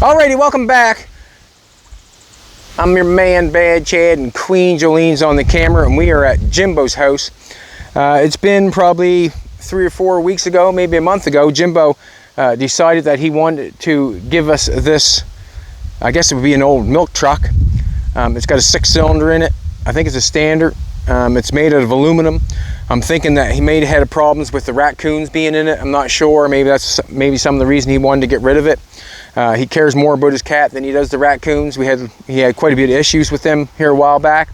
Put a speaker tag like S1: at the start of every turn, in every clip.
S1: Alrighty, welcome back. I'm your man, Bad Chad, and Queen Jolene's on the camera, and we are at Jimbo's house. It's been probably 3 or 4 weeks ago, maybe a month ago, Jimbo decided that he wanted to give us this, I guess it would be an old milk truck. It's got a 6-cylinder in it. I think it's a standard. It's made out of aluminum. I'm thinking that he may have had problems with the raccoons being in it. I'm not sure. Maybe that's some of the reason he wanted to get rid of it. He cares more about his cat than he does the raccoons. He had quite a bit of issues with them here a while back,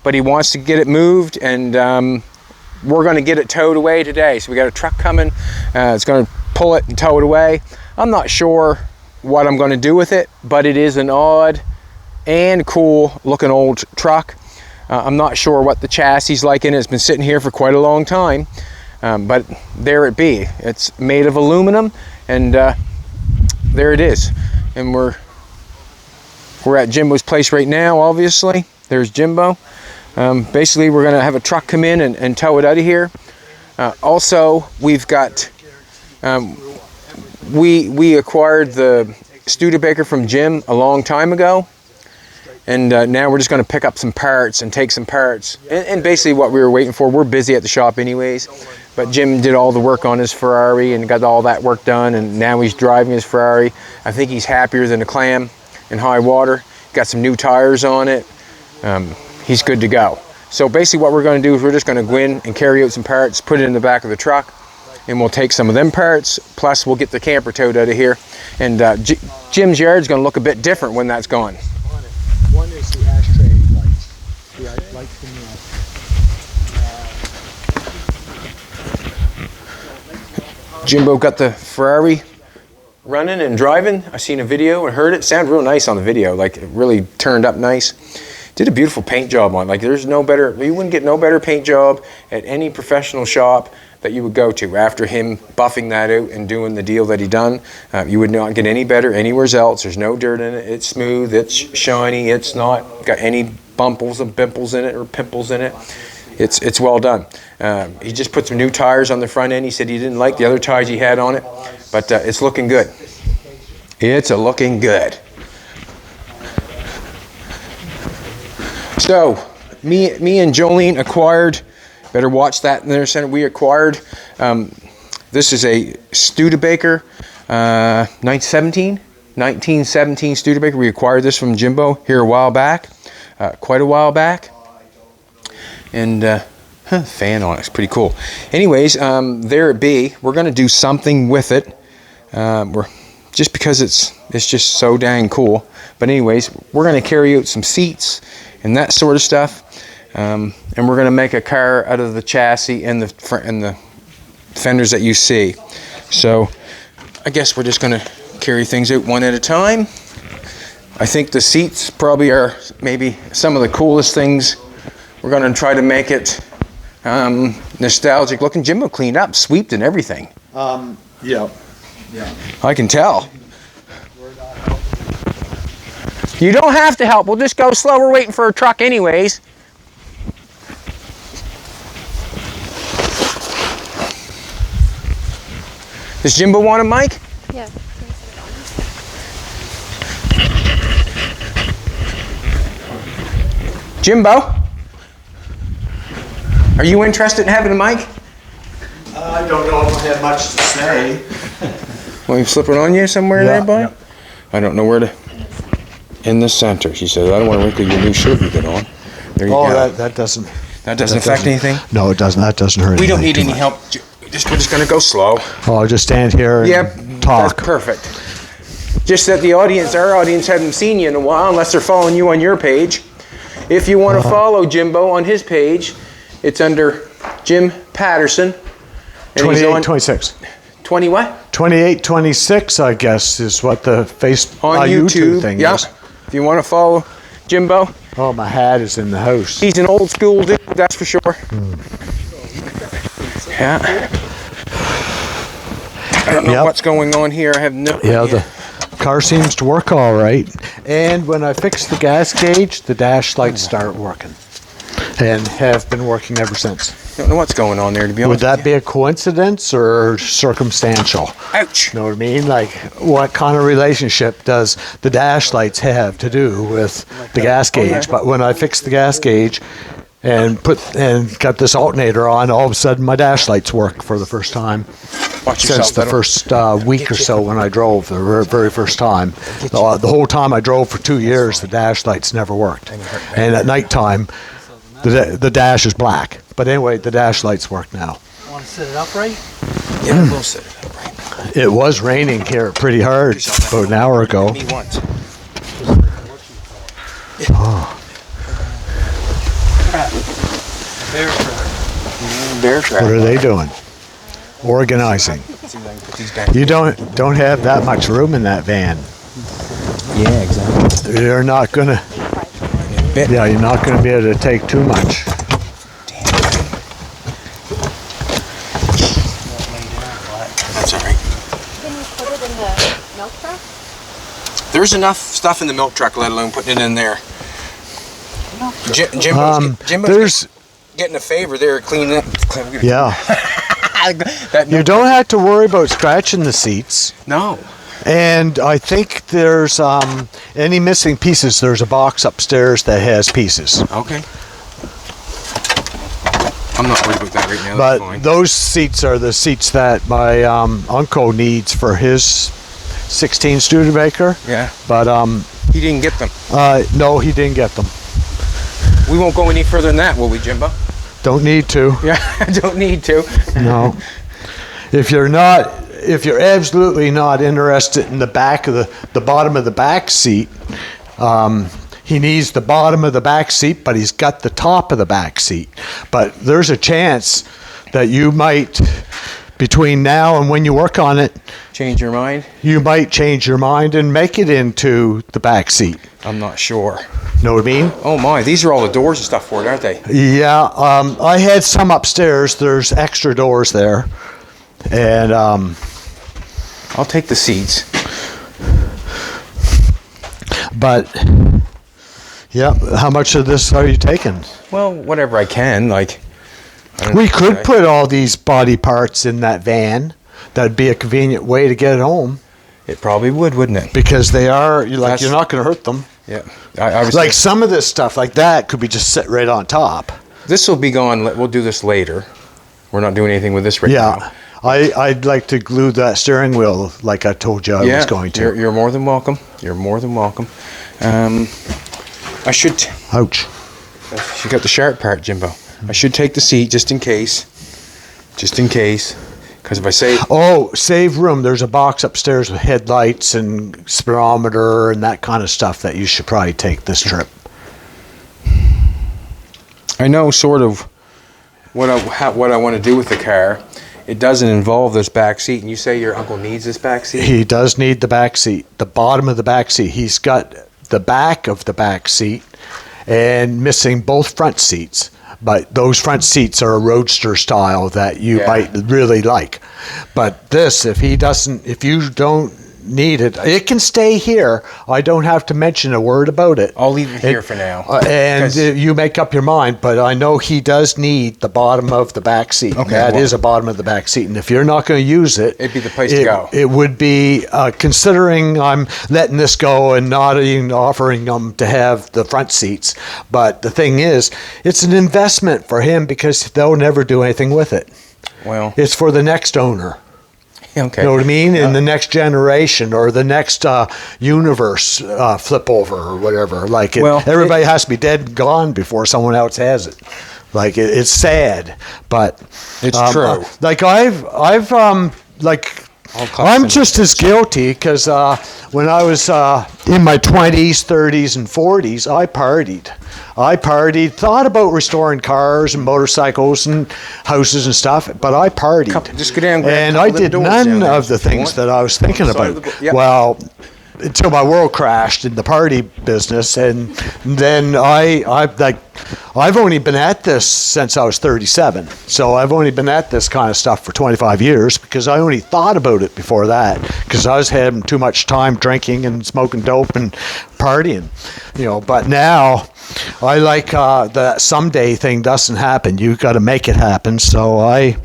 S1: but he wants to get it moved, and we're going to get it towed away today. So we got a truck coming. It's going to pull it and tow it away. I'm not sure what I'm going to do with it, but it is an odd and cool looking old truck. I'm not sure what the chassis is like in it. It's been sitting here for quite a long time, but there it be. It's made of aluminum, and there it is. And we're at Jimbo's place right now, obviously. There's Jimbo. Basically, we're gonna have a truck come in and tow it out of here. Also, we've got, we acquired the Studebaker from Jim a long time ago. And now we're just going to pick up some parts and take some parts. And basically what we were waiting for, we're busy at the shop anyways. But Jim did all the work on his Ferrari and got all that work done. And now he's driving his Ferrari. I think he's happier than a clam in high water. Got some new tires on it. He's good to go. So basically what we're going to do is we're just going to go in and carry out some parts, put it in the back of the truck. And we'll take some of them parts. Plus we'll get the camper towed out of here. And Jim's yard is going to look a bit different when that's gone.
S2: One is the ashtray lights. The lights in the
S1: Jimbo got the Ferrari running and driving. I seen a video and heard it. Sounded real nice on the video. Like it really turned up nice. Did a beautiful paint job on it. Like there's no better, you wouldn't get no better paint job at any professional shop that you would go to after him buffing that out and doing the deal that he done. You would not get any better anywhere else. There's no dirt in it. It's smooth, it's shiny, it's not got any bumbles and pimples in it or pimples in it. It's well done. He just put some new tires on the front end. He said he didn't like the other tires he had on it, but it's looking good. It's looking good. So me and Jolene acquired, better watch that in their center. We acquired, this is a Studebaker 1917 Studebaker. We acquired this from Jimbo here a while back, quite a while back. And fan on it, it's pretty cool. Anyways, there it be. We're going to do something with it. Just because it's just so dang cool. But anyways, we're going to carry out some seats and that sort of stuff. And we're going to make a car out of the chassis and the fenders that you see. So I guess we're just going to carry things out one at a time. I think the seats probably are maybe some of the coolest things. We're going to try to make it nostalgic looking. Jimbo cleaned up, sweeped and everything.
S2: Yeah.
S1: I can tell. You don't have to help. We'll just go slow. We're waiting for a truck anyways. Does Jimbo want a mic?
S3: Yeah.
S1: Jimbo? Are you interested in having a mic?
S2: I don't know if I have much to say.
S1: Want me to slip it on you somewhere there, boy?
S2: Yeah.
S1: I don't know where to. In the center. She says, I don't want to wrinkle your new shirt you got on. There you go.
S2: That doesn't.
S1: That doesn't affect anything?
S2: No, it doesn't. That doesn't hurt.
S1: We don't need any help. We're just going to go slow.
S2: Oh, I'll just stand here and talk.
S1: That's perfect. Just that our audience hasn't seen you in a while unless they're following you on your page. If you want to follow Jimbo on his page, it's under Jim Patterson.
S2: 2826.
S1: 20 what?
S2: 2826, I guess, is what the
S1: YouTube
S2: thing
S1: yeah.
S2: is.
S1: If you want to follow Jimbo.
S2: Oh, my hat is in the house.
S1: He's an old school dude, that's for sure. Yeah. I don't know what's going on here. I have no idea.
S2: The car seems to work all right. And when I fix the gas gauge, the dash lights start working. And have been working ever since.
S1: Don't know what's going on there, to be honest.
S3: Would that be a coincidence or circumstantial?
S1: Ouch.
S3: You know what I mean? Like, what kind of relationship does the dash lights have to do with the gas gauge? But when I fixed the gas gauge and got this alternator on, all of a sudden my dash lights work for the first time
S1: Watch
S3: since the first week or so when I drove the very first time. The whole time I drove for 2 years, the dash lights never worked. And at nighttime, the dash is black. But anyway, the dash lights work now.
S2: Want to set it up right?
S1: Yeah, we'll set it up right.
S3: It was raining here pretty hard about an hour ago.
S1: Me once. Bear trap.
S3: What are they doing? Organizing.
S1: See if I can put these back.
S3: You don't have that much room in that van.
S1: Yeah, exactly.
S3: You're not gonna.
S1: Bit.
S3: Yeah, you're not gonna be able to take too much.
S1: That's all right.
S4: Can you put it in the milk truck?
S1: There's enough stuff in the milk truck, let alone putting it in there. Jimbo's getting a favor there, cleaning up.
S3: Yeah. You don't have to worry about scratching the seats.
S1: No.
S3: And I think there's any missing pieces. There's a box upstairs that has pieces.
S1: Okay. I'm not worried about that right now.
S3: But
S1: That's fine.
S3: those seats are the seats that my uncle needs for his 16 Studebaker.
S1: Yeah.
S3: But
S1: He didn't get them.
S3: no, he didn't get them.
S1: We won't go any further than that, will we, Jimbo?
S3: Don't need to.
S1: Yeah, I don't need to.
S3: No. If you're absolutely not interested in the back of the bottom of the back seat, he needs the bottom of the back seat, but he's got the top of the back seat. But there's a chance that you might, between now and when you work on it,
S1: Change your mind?
S3: you might change your mind and make it into the back seat.
S1: I'm not sure.
S3: Know what I mean?
S1: Oh my, these are all the doors and stuff for it, aren't they?
S3: Yeah, I had some upstairs. There's extra doors there. And
S1: I'll take the seats.
S3: but yeah, how much of this are you taking?
S1: Well, whatever I can, like. I don't
S3: We
S1: know.
S3: could put all these body parts in that van. That'd be a convenient way to get it home
S1: It probably would, wouldn't it?
S3: because you're
S1: That's-
S3: not going to hurt them.
S1: Yeah. I was
S3: Like some of this stuff like that could be just set right on top.
S1: this will be gone. We'll do this later. We're not doing anything with this right
S3: Yeah.
S1: now.
S3: I'd like to glue that steering wheel like I told you I was going to.
S1: You're more than welcome. You're more than welcome. I should.
S3: Ouch.
S1: You got the sharp part, Jimbo. I should take the seat just in case. Just in case. Because if I say.
S3: Oh, save room. There's a box upstairs with headlights and speedometer and that kind of stuff that you should probably take this trip.
S1: I know sort of what I want to do with the car. It doesn't involve this back seat. And you say your uncle needs this back seat?
S3: He does need the back seat, the bottom of the back seat. He's got the back of the back seat and missing both front seats. But those front seats are a roadster style that you might really like. But this, if you don't need it, it can stay here. I don't have to mention a word about it.
S1: I'll leave it here for now.
S3: And you make up your mind, but I know he does need the bottom of the back seat.
S1: Okay,
S3: That
S1: well-
S3: is a bottom of the back seat. And if you're not going to use it,
S1: It'd be the place to go.
S3: It would be, considering I'm letting this go and not even offering them to have the front seats. But the thing is, it's an investment for him because they'll never do anything with it.
S1: Well,
S3: It's for the next owner.
S1: okay.
S3: You know what I mean? In the next generation or the next universe flip over or whatever. Like everybody has to be dead and gone before someone else has it. Like it's sad, but
S1: It's true.
S3: Like I'm just as guilty because when I was in my 20s, 30s, and 40s, I partied, thought about restoring cars and motorcycles and houses and stuff, but I partied.
S1: Just go down and grab
S3: And
S1: a
S3: I
S1: couple of
S3: did
S1: doors down
S3: none
S1: there
S3: of the
S1: if you
S3: things
S1: want.
S3: that I was thinking
S1: Side
S3: about.
S1: of the yep.
S3: Well, until my world crashed in the party business, and then I've only been at this since I was 37. So I've only been at this kind of stuff for 25 years because I only thought about it before that because I was having too much time drinking and smoking dope and partying, But now I like the someday thing doesn't happen. You got to make it happen. So I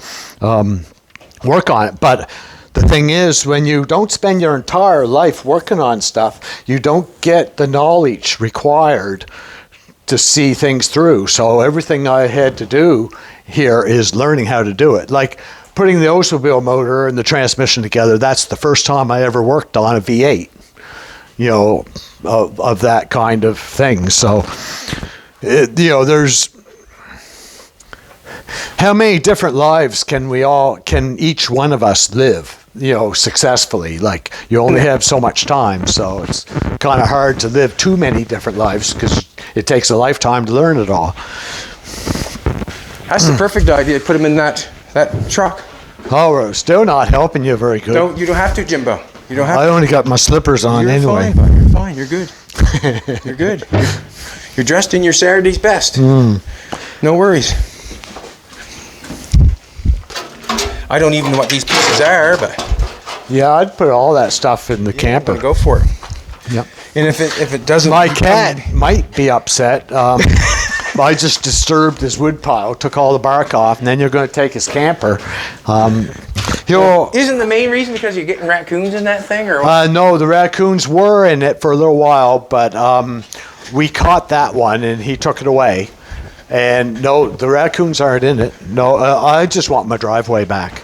S3: work on it, but. The thing is, when you don't spend your entire life working on stuff, you don't get the knowledge required to see things through. So everything I had to do here is learning how to do it. Like putting the Oldsmobile motor and the transmission together, that's the first time I ever worked on a V8, of that kind of thing. So, there's... How many different lives can each one of us live? Successfully. Like you only have so much time, so it's kind of hard to live too many different lives because it takes a lifetime to learn it all.
S1: That's the perfect idea. Put them in that truck.
S3: Oh, we're still not helping you very good.
S1: You don't have to, Jimbo. You don't have
S3: I
S1: to.
S3: only got my slippers on anyway.
S1: Fine, bud. You're fine. You're good. You're good. You're dressed in your Saturday's best. No worries. I don't even know what these pieces are, but
S3: yeah, I'd put all that stuff in the camper.
S1: Go for it.
S3: Yep.
S1: And if it doesn't,
S3: my cat might be upset. I just disturbed his wood pile, took all the bark off, and then you're going to take his camper.
S1: Isn't the main reason because you're getting raccoons in that thing, or what?
S3: No, the raccoons were in it for a little while, but we caught that one and he took it away. And no, the raccoons aren't in it. No, I just want my driveway back.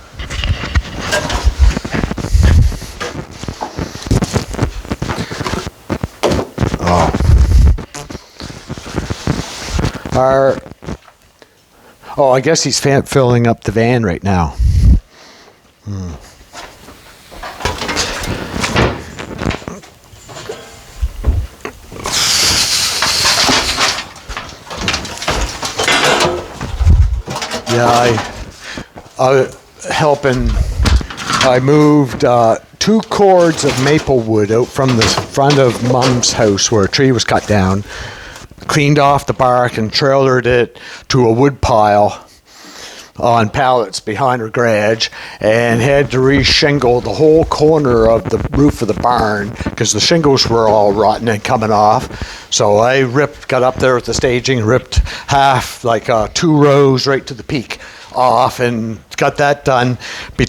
S3: I guess he's filling up the van right now. Yeah, I moved 2 cords of maple wood out from the front of Mom's house where a tree was cut down, cleaned off the bark and trailered it to a wood pile on pallets behind her garage, and had to re-shingle the whole corner of the roof of the barn because the shingles were all rotten and coming off. So I got up there with the staging, ripped half, 2 rows right to the peak off, and got that done I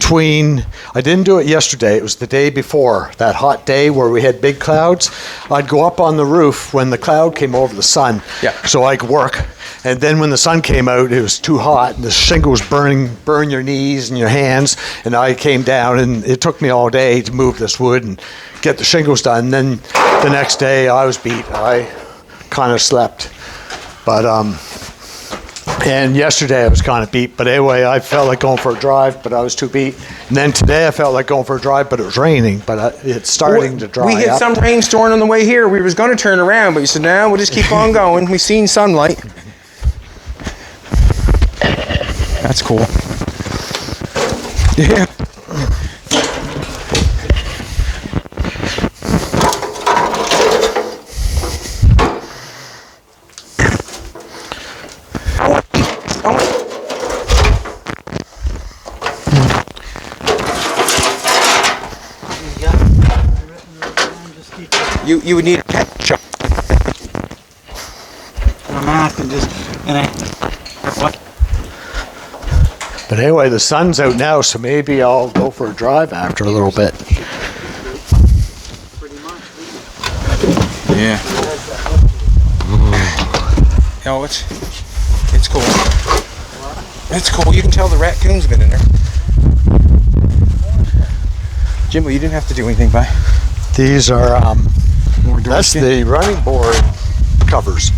S3: didn't do it yesterday, it was the day before, that hot day where we had big clouds. I'd go up on the roof when the cloud came over the sun, so I could work. And then when the sun came out, it was too hot, and the shingles burn your knees and your hands, and I came down, and it took me all day to move this wood and get the shingles done. And then the next day I was beat. I kind of slept, but and yesterday I was kind of beat, but anyway, I felt like going for a drive, but I was too beat. And then today I felt like going for a drive, but it was raining, but it's starting to dry up.
S1: We hit some rainstorm on the way here. We was going to turn around, but you said, no, we'll just keep on going. We've seen sunlight. That's cool. Yeah. You would need a pet shop.
S2: My mouth and what?
S3: But anyway, the sun's out now, so maybe I'll go for a drive after a little bit.
S2: Pretty much.
S1: Yeah. Oh, it's cool. It's cool. You can tell the raccoons have been in there. Jimbo, you didn't have to do anything, bye.
S3: These are that's the running board covers.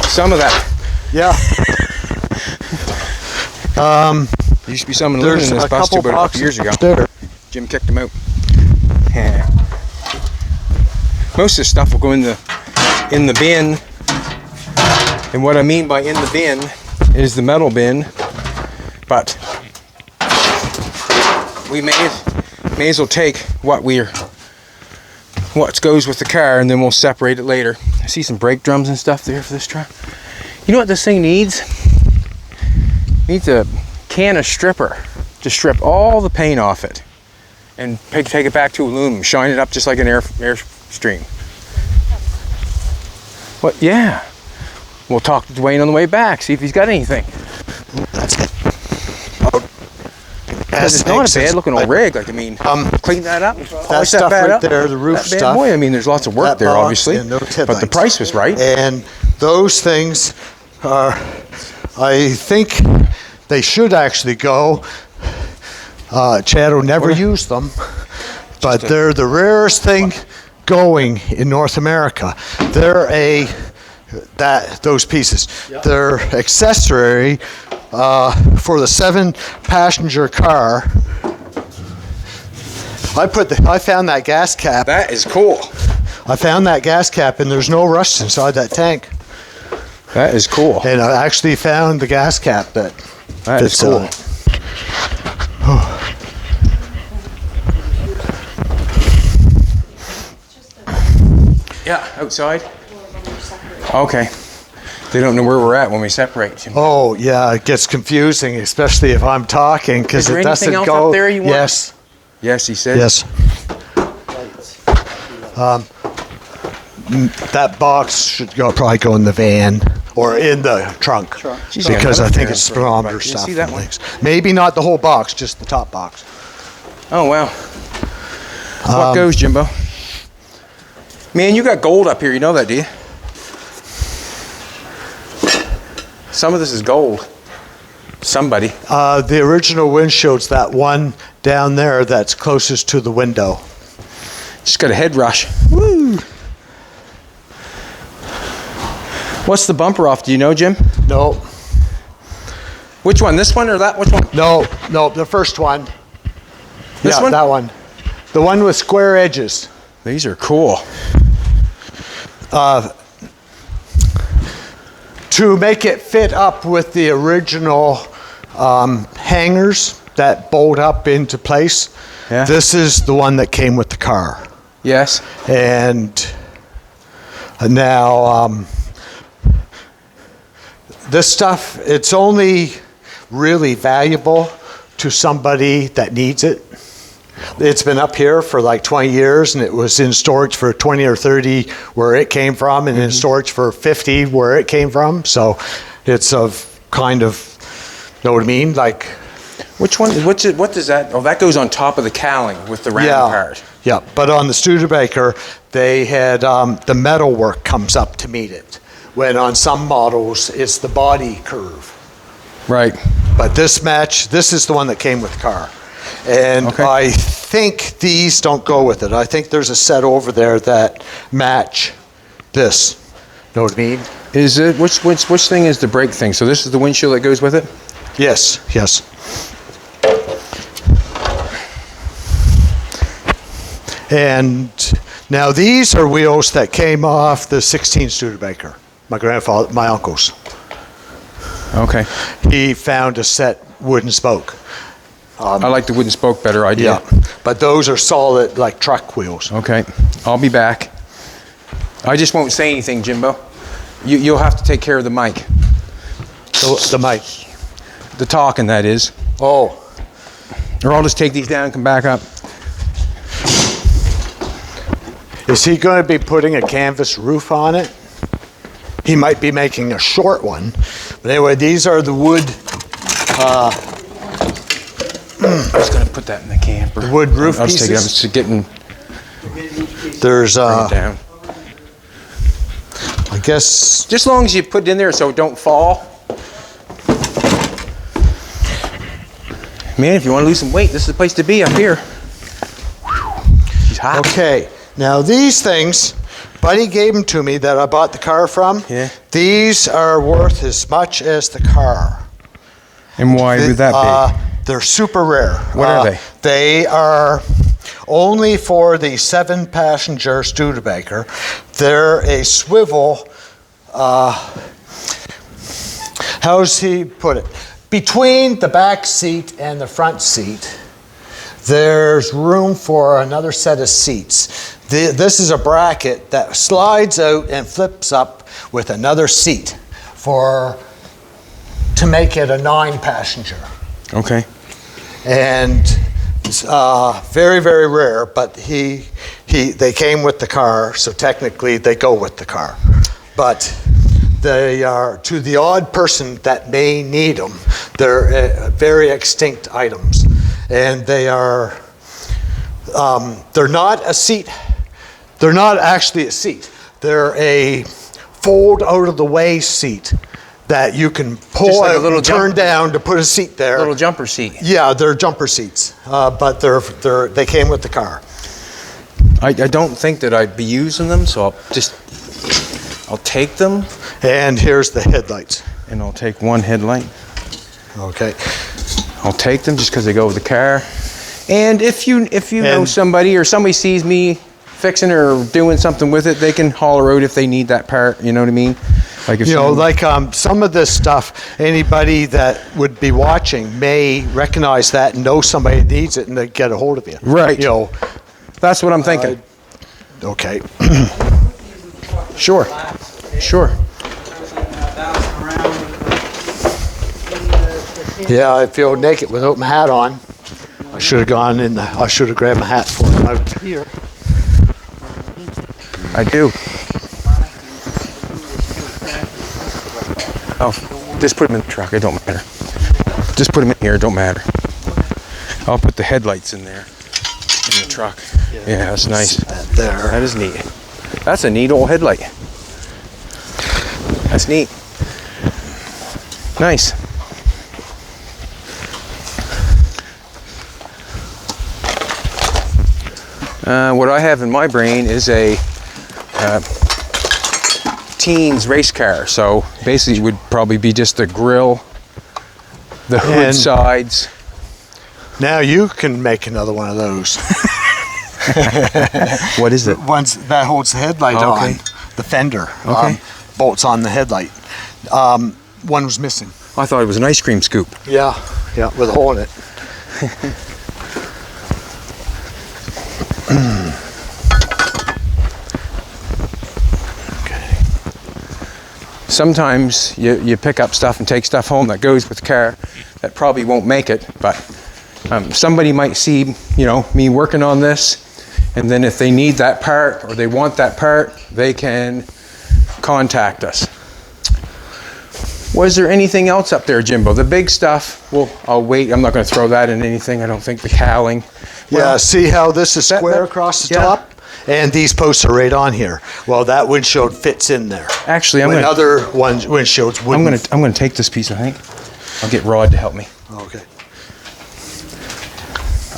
S1: Some of that.
S3: Yeah.
S1: Used to be some in this bus too, but a couple years ago.
S3: There.
S1: Jim kicked them out. Yeah. Most of the stuff will go in the bin. And what I mean by in the bin is the metal bin. But we may as well take what goes with the car, and then we'll separate it later. I see some brake drums and stuff there for this truck. You know what this thing needs? Needs a can of stripper to strip all the paint off it and take it back to aluminum, shine it up just like an Airstream. What? Yeah. We'll talk to Dwayne on the way back, see if he's got anything.
S3: That's it.
S1: It's not a bad looking old rig. Like, I mean, clean that up.
S3: That stuff right there, the roof stuff.
S1: Boy, I mean, there's lots of work there, obviously. But the price was right.
S3: And those things are, I think they should actually go. Chad will never use them, but they're the rarest thing going in North America. They're those pieces. Yep. They're accessory for the 7-passenger car. I found that gas cap.
S1: That is cool.
S3: I found that gas cap, and there's no rust inside that tank.
S1: That is cool.
S3: And I actually found the gas cap that
S1: is cool. Yeah, outside. Okay. They don't know where we're at when we separate.
S3: Oh, yeah, it gets confusing, especially if I'm talking, because it doesn't
S1: else
S3: go.
S1: Up there you want?
S3: Yes.
S1: Yes, he said.
S3: Yes. That box should probably go in the van or in the trunk, because I think it's speedometer stuff.
S1: See that one?
S3: Maybe not the whole box, just the top box.
S1: Oh, wow. What goes, Jimbo? Man, you got gold up here. You know that, do you? Some of this is gold. Somebody.
S3: The original windshield's that one down there that's closest to the window.
S1: Just got a head rush. Woo! What's the bumper off? Do you know, Jim?
S3: No.
S1: Which one? This one or that? Which one?
S3: No, the first one.
S1: This one?
S3: That one. The one with square edges.
S1: These are cool.
S3: To make it fit up with the original hangers that bolt up into place, this is the one that came with the car.
S1: Yes.
S3: And now this stuff, it's only really valuable to somebody that needs it. It's been up here for like 20 years, and it was in storage for 20 or 30 where it came from, and in storage for 50 where it came from. So it's of kind of, know what I mean? Like,
S1: which one? What does that? Oh, that goes on top of the cowling with the round part.
S3: Yeah, but on the Studebaker, they had the metal work comes up to meet it. When on some models, it's the body curve.
S1: Right.
S3: But this is the one that came with the car. And I think these don't go with it. I think there's a set over there that match this. Know what I mean?
S1: Is it which thing is the brake thing? So this is the windshield that goes with it?
S3: Yes. And now these are wheels that came off the 16 Studebaker. My uncle's.
S1: Okay.
S3: He found a set wooden spoke.
S1: I like the wooden spoke better idea.
S3: Yeah, but those are solid, like truck wheels.
S1: Okay, I'll be back. I just won't say anything, Jimbo. You'll have to take care of the mic.
S3: The mic.
S1: The talking, that is.
S3: Oh.
S1: Or I'll just take these down and come back up.
S3: Is he going to be putting a canvas roof on it? He might be making a short one. But anyway, these are the wood...
S1: I was going to put that in the camper.
S3: Wood roof
S1: I'll
S3: pieces?
S1: Take it up. It's getting...
S3: There's...
S1: down.
S3: I guess...
S1: Just as long as you put it in there so it don't fall. Man, if you want to lose some weight, this is the place to be up here. She's hot.
S3: Okay, now these things, Buddy gave them to me that I bought the car from.
S1: Yeah.
S3: These are worth as much as the car.
S1: And why would that be?
S3: They're super rare.
S1: What are they?
S3: They are only for the 7-passenger Studebaker. They're a swivel, how's he put it? Between the back seat and the front seat, there's room for another set of seats. This is a bracket that slides out and flips up with another seat to make it a 9-passenger.
S1: Okay.
S3: And very, very rare, but they came with the car, so technically they go with the car. But they are, to the odd person that may need them, they're very extinct items. And they are, they're not a seat. They're not actually a seat. They're a fold out of the way seat that you can pull
S1: like
S3: out and turn down to put a seat there.
S1: Little jumper seat.
S3: Yeah, they're jumper seats, but they came with the car.
S1: I don't think that I'd be using them, so I'll take them.
S3: And here's the headlights.
S1: And I'll take one headlight.
S3: Okay.
S1: I'll take them just because they go with the car. And if you know somebody or somebody sees me fixing or doing something with it, they can holler out if they need that part. You know what I mean? Like if
S3: some of this stuff, anybody that would be watching may recognize that and know somebody that needs it, and they get a hold of you.
S1: Right. That's what I'm thinking.
S3: Okay.
S1: Sure.
S3: Yeah, I feel naked without my hat on. I should have gone in. I should have grabbed my hat for it out here.
S1: I do. Oh, just put them in the truck. It don't matter. Just put them in here. It don't matter. I'll put the headlights in there in the truck. Yeah, that's nice.
S3: There.
S1: That is neat. That's a neat old headlight. That's neat. Nice. What I have in my brain is a teens race car. So basically it would probably be just the grill, the hood
S3: And
S1: sides.
S3: Now you can make another one of those.
S1: What is it?
S3: Ones that holds the headlight
S1: Okay.
S3: on, the fender.
S1: Okay.
S3: Bolts on the headlight. One was missing.
S1: I thought it was an ice cream scoop.
S3: Yeah, with a hole in it.
S1: Sometimes you pick up stuff and take stuff home that goes with the car that probably won't make it, but somebody might see, me working on this, and then if they need that part or they want that part, they can contact us. Was there anything else up there, Jimbo? The big stuff, well, I'll wait. I'm not going to throw that in anything. I don't think the cowling.
S3: Yeah, see how this is square across the top? And these posts are right on here. Well, that windshield fits in there.
S1: Actually,
S3: other windshields wouldn't.
S1: I'm going to take this piece, I think. I'll get Rod to help me.
S3: Okay.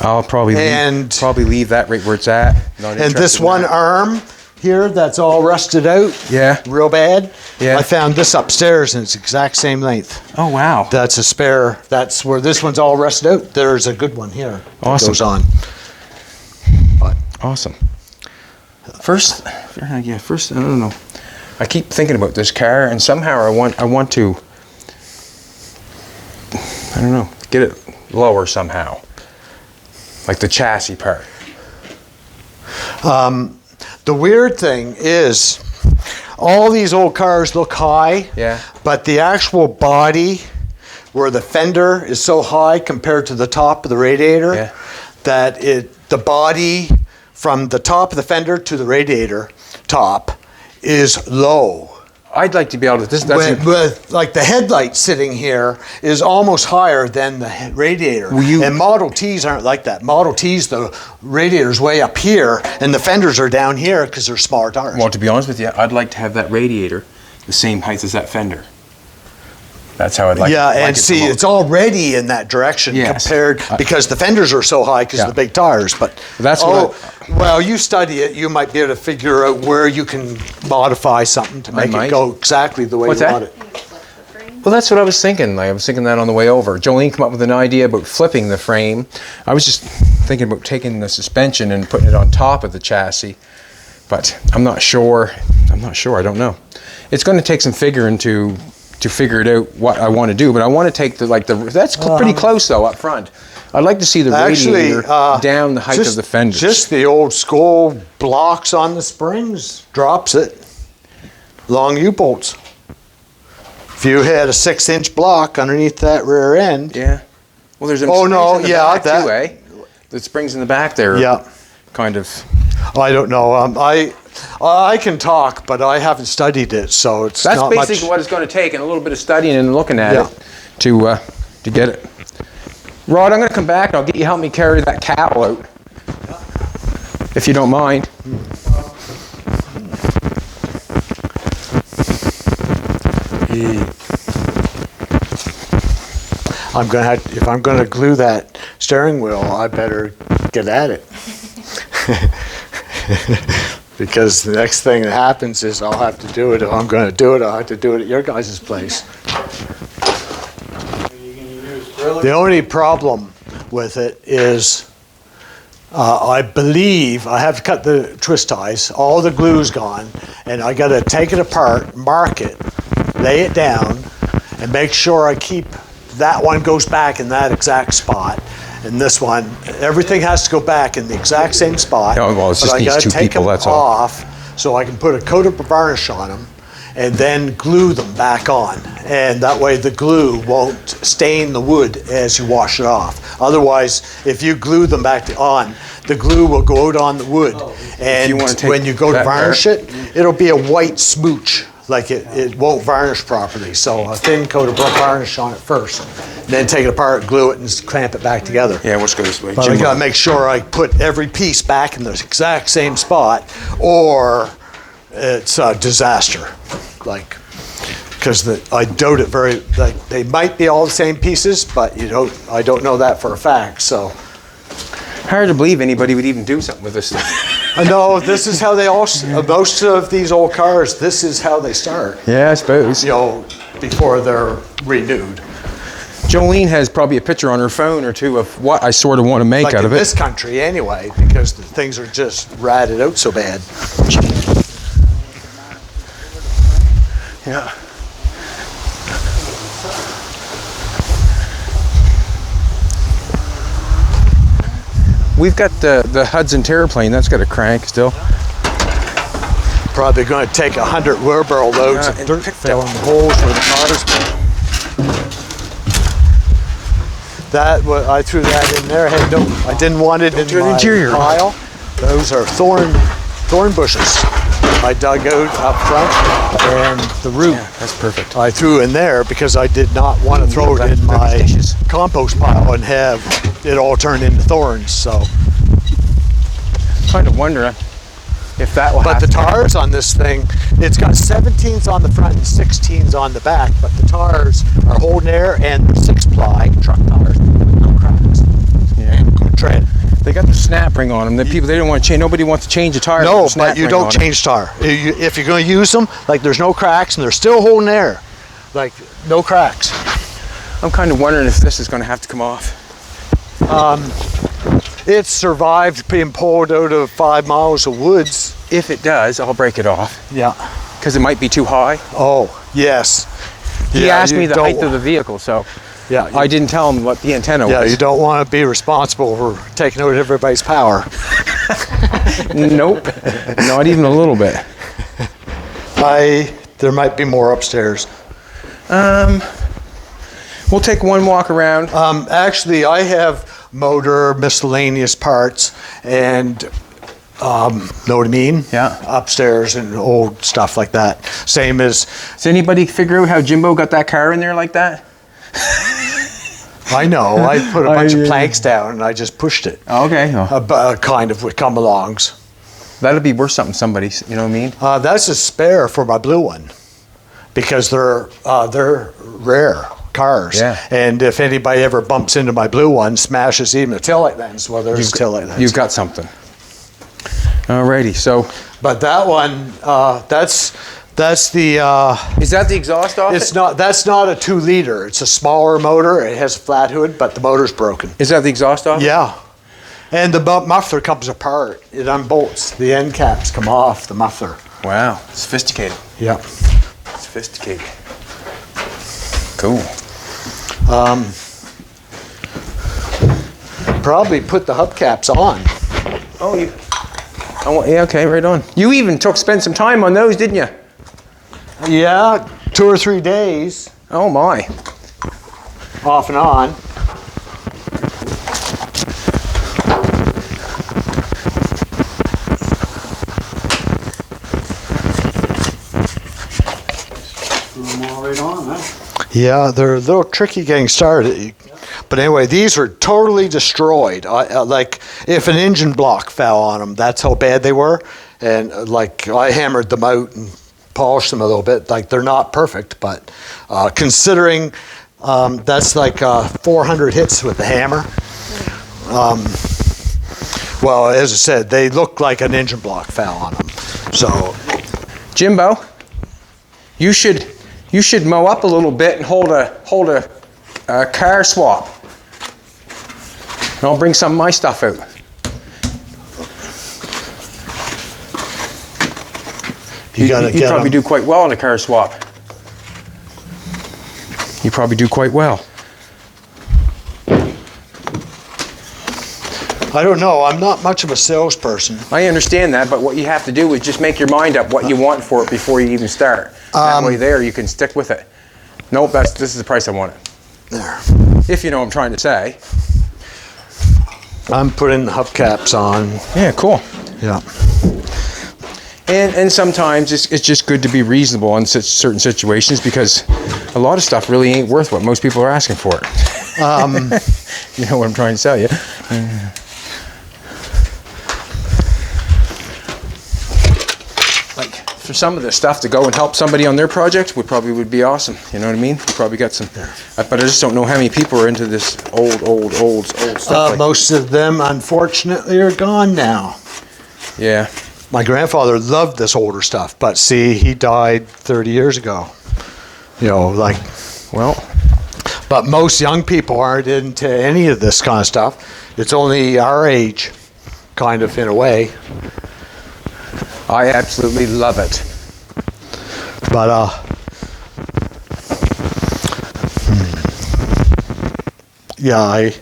S1: I'll probably leave that right where it's at. Not
S3: And this
S1: interested in
S3: one
S1: that.
S3: arm here that's all rusted out.
S1: Yeah.
S3: Real bad.
S1: Yeah.
S3: I found this upstairs and it's exact same length.
S1: Oh, wow.
S3: That's a spare. That's where this one's all rusted out. There's a good one here.
S1: Awesome.
S3: That goes on. But
S1: Awesome. First, I don't know. I keep thinking about this car, and somehow I want to, I don't know, get it lower somehow, like the chassis part.
S3: the weird thing is, all these old cars look high.
S1: Yeah.
S3: But the actual body, where the fender is so high compared to the top of the radiator,
S1: Yeah.
S3: that the body from the top of the fender to the radiator top is low.
S1: I'd like to be able to.
S3: With like the headlight sitting here is almost higher than the radiator. And Model Ts aren't like that. Model Ts, the radiator's way up here, and the fenders are down here because they're smaller tires.
S1: Well, to be honest with you, I'd like to have that radiator the same height as that fender. That's how I'd like.
S3: Yeah,
S1: like
S3: and
S1: it to
S3: see,
S1: look.
S3: it's already in that direction compared because the fenders are so high because of the big tires. But well, you study it, you might be able to figure out where you can modify something to make it go exactly the way you want it.
S1: Well, that's what I was thinking. I was thinking that on the way over. Jolene came up with an idea about flipping the frame. I was just thinking about taking the suspension and putting it on top of the chassis, but I'm not sure. I don't know. It's going to take some figuring to figure it out what I want to do, but I want to take that's pretty close though up front. I'd like to see the
S3: Actually,
S1: radiator down the height of the fenders.
S3: Just the old school blocks on the springs drops it. Long U-bolts. If you had a 6-inch block underneath that rear end.
S1: Yeah. Well, there's them
S3: Oh,
S1: springs
S3: no,
S1: in the
S3: yeah,
S1: back
S3: that-
S1: too, eh? The springs in the back there.
S3: Yeah.
S1: Kind of.
S3: I don't know. I can talk, but I haven't studied it, so it's
S1: That's
S3: not
S1: basically
S3: much.
S1: what it's going to take, and a little bit of studying and looking at
S3: Yeah.
S1: it to get it. Rod, I'm going to come back and I'll get you help me carry that cowl out, if you don't mind.
S3: If I'm going to glue that steering wheel, I better get at it. Because the next thing that happens is I'll have to do it. If I'm going to do it, I'll have to do it at your guys' place. The only problem with it is I believe I have to cut the twist ties. All the glue's gone, and I got to take it apart, mark it, lay it down, and make sure I keep that one goes back in that exact spot. And this one, everything has to go back in the exact same spot.
S1: Oh, well, it just
S3: but I
S1: needs
S3: gotta
S1: 2
S3: take
S1: people,
S3: them
S1: that's all.
S3: off so I can put a coat of varnish on them and then glue them back on. And that way the glue won't stain the wood as you wash it off. Otherwise, if you glue them back on, the glue will go out on the wood. And
S1: you wanna take
S3: when you go to
S1: that
S3: varnish it, it'll be a white smooch. Like it won't varnish properly. So a thin coat of varnish on it first. Then take it apart, glue it, and clamp it back together.
S1: Yeah, let's go this way.
S3: But I gotta make sure I put every piece back in the exact same spot, or it's a disaster. Like, because I doubt it very. Like they might be all the same pieces, but I don't know that for a fact. So
S1: Hard to believe anybody would even do something with this stuff.
S3: I know this is how they all. Most of these old cars, this is how they start.
S1: Yeah, I suppose.
S3: Before they're renewed.
S1: Jolene has probably a picture on her phone or two of what I sort of want to make
S3: Like
S1: out
S3: in
S1: of it.
S3: this country anyway, because the things are just ratted out so bad.
S1: Yeah. We've got the Hudson Terraplane. That's got a crank still.
S3: Probably going to take 100 wheelbarrow loads of
S1: and
S3: dirt
S1: pick
S3: filling the holes where the cars go. I threw that in there. Hey, I didn't want it in
S1: do the
S3: my
S1: interior.
S3: pile. Those are thorn bushes. I dug out up front and the root.
S1: Yeah, that's perfect.
S3: I threw in there because I did not want to throw it in my
S1: dishes.
S3: compost pile and have it all turned into thorns. So,
S1: Kind of wondering if that will
S3: but
S1: happen.
S3: the tires on this thing, it's got 17s on the front and 16s on the back, but the tires are holding air and they're 6-ply truck tires, no cracks.
S1: Yeah.
S3: Good tread.
S1: They got the snap ring on them. The people, they don't want to change. Nobody wants to change the tires.
S3: No,
S1: with the snap
S3: but you
S1: ring
S3: don't
S1: on
S3: change tire. If you're going to use them, like there's no cracks and they're still holding air, like no cracks.
S1: them. I'm kind of wondering if this is going to have to come off.
S3: It survived being pulled out of 5 miles of woods.
S1: If it does, I'll break it off
S3: Yeah.
S1: because it might be too high.
S3: Oh, yes.
S1: He
S3: Yeah,
S1: asked me
S3: you
S1: the
S3: don't
S1: height
S3: wa-
S1: of the vehicle, so
S3: Yeah,
S1: I didn't tell him what the antenna
S3: yeah,
S1: was.
S3: you don't want to be responsible for taking out everybody's power.
S1: Nope, not even a little bit.
S3: There might be more upstairs.
S1: We'll take one walk around.
S3: Actually, I have motor miscellaneous parts and know what I mean?
S1: Yeah.
S3: Upstairs and old stuff like that. Same as,
S1: Does anybody figure out how Jimbo got that car in there like that?
S3: I know, I put a bunch of planks down and I just pushed it.
S1: Oh, okay. Oh,
S3: Kind of with come-alongs.
S1: that'll be worth something. Somebody's, you know what I mean?
S3: That's a spare for my blue one because they're rare cars.
S1: Yeah.
S3: And if anybody ever bumps into my blue one, smashes even a taillight lens, well, there's a taillight lens.
S1: You've got something. Alrighty. So,
S3: But that one, that's the.
S1: is that the exhaust off?
S3: It's not. That's not a 2-liter. It's a smaller motor. It has a flat hood, but the motor's broken.
S1: Is that the exhaust off?
S3: Yeah. And the muffler comes apart. It unbolts. The end caps come off the muffler.
S1: Wow. Sophisticated.
S3: Yeah.
S1: Sophisticated. Cool.
S3: probably put the hubcaps on.
S1: Oh, you. Oh, yeah, okay, right on. You even spent some time on those, didn't you?
S3: Yeah, 2 or 3 days.
S1: Oh my.
S3: Off and on.
S2: Right on, huh?
S3: Yeah, they're a little tricky getting started. But anyway, these were totally destroyed. Like, if an engine block fell on them, that's how bad they were. And, like, I hammered them out and polished them a little bit. Like, they're not perfect, but considering that's like 400 hits with the hammer. Well, as I said, they look like an engine block fell on them. So,
S1: Jimbo, you should mow up a little bit and hold a car swap. And I'll bring some of my stuff out.
S3: you gotta
S1: You
S3: get
S1: probably
S3: 'em.
S1: do quite well in a car swap. You probably do quite well.
S3: I don't know. I'm not much of a salesperson.
S1: I understand that, but what you have to do is just make your mind up what you want for it before you even start. That way there, you can stick with it. Nope, this is the price I want it.
S3: There.
S1: If you know what I'm trying to say.
S3: I'm putting the hubcaps on.
S1: Yeah, cool.
S3: Yeah.
S1: And sometimes it's just good to be reasonable in certain situations because a lot of stuff really ain't worth what most people are asking for it. You know what I'm trying to tell you. Like for some of this stuff to go and help somebody on their project would be awesome. You know what I mean? You probably got some, but I just don't know how many people are into this old stuff. Like,
S3: Most of them, unfortunately, are gone now.
S1: yeah.
S3: My grandfather loved this older stuff, but see, he died 30 years ago. You know, like,
S1: Well,
S3: but most young people aren't into any of this kind of stuff. It's only our age, kind of, in a way.
S1: I absolutely love it.
S3: But, yeah, I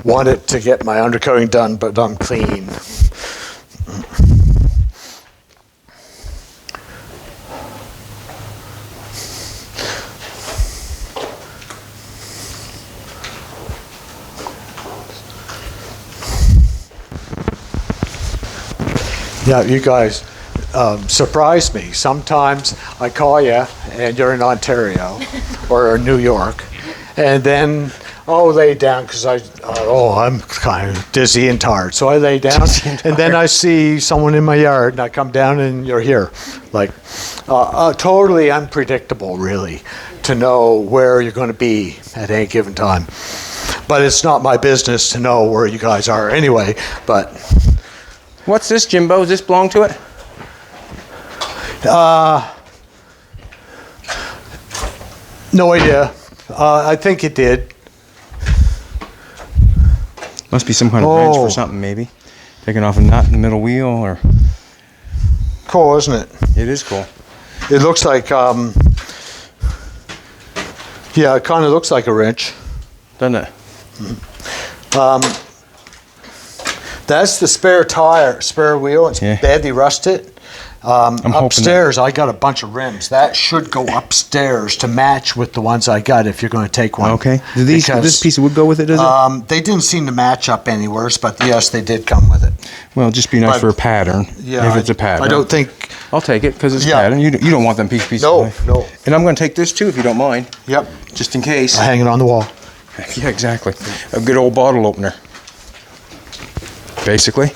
S3: wanted to get my undercoating done, but done clean. Yeah, you guys surprise me. Sometimes I call you and you're in Ontario or New York, and then lay down because I'm kind of dizzy and tired. So I lay down, and then I see someone in my yard, and I come down and you're here. Like totally unpredictable, really, to know where you're going to be at any given time. But it's not my business to know where you guys are anyway. But.
S1: What's this, Jimbo? Does this belong to it?
S3: No idea. I think it did.
S1: Must be some kind of wrench for something, maybe. Taking off a nut in the middle wheel, or...
S3: Cool, isn't it?
S1: It is cool.
S3: It looks like, yeah, it kind of looks like a wrench.
S1: Doesn't it?
S3: That's the spare wheel. It's badly rusted. Upstairs, I got a bunch of rims. That should go upstairs to match with the ones I got if you're going to take one.
S1: Okay. Do this piece of wood go with it, does it?
S3: They didn't seem to match up anywhere, but yes, they did come with it.
S1: Well, just be nice for a pattern.
S3: Yeah,
S1: if it's a pattern.
S3: I don't think...
S1: I'll take it because it's a pattern. You don't want them pieces.
S3: No.
S1: And I'm going to take this too, if you don't mind.
S3: Yep.
S1: Just in case.
S3: I hang it on the wall.
S1: Yeah, exactly. A good old bottle opener. Basically.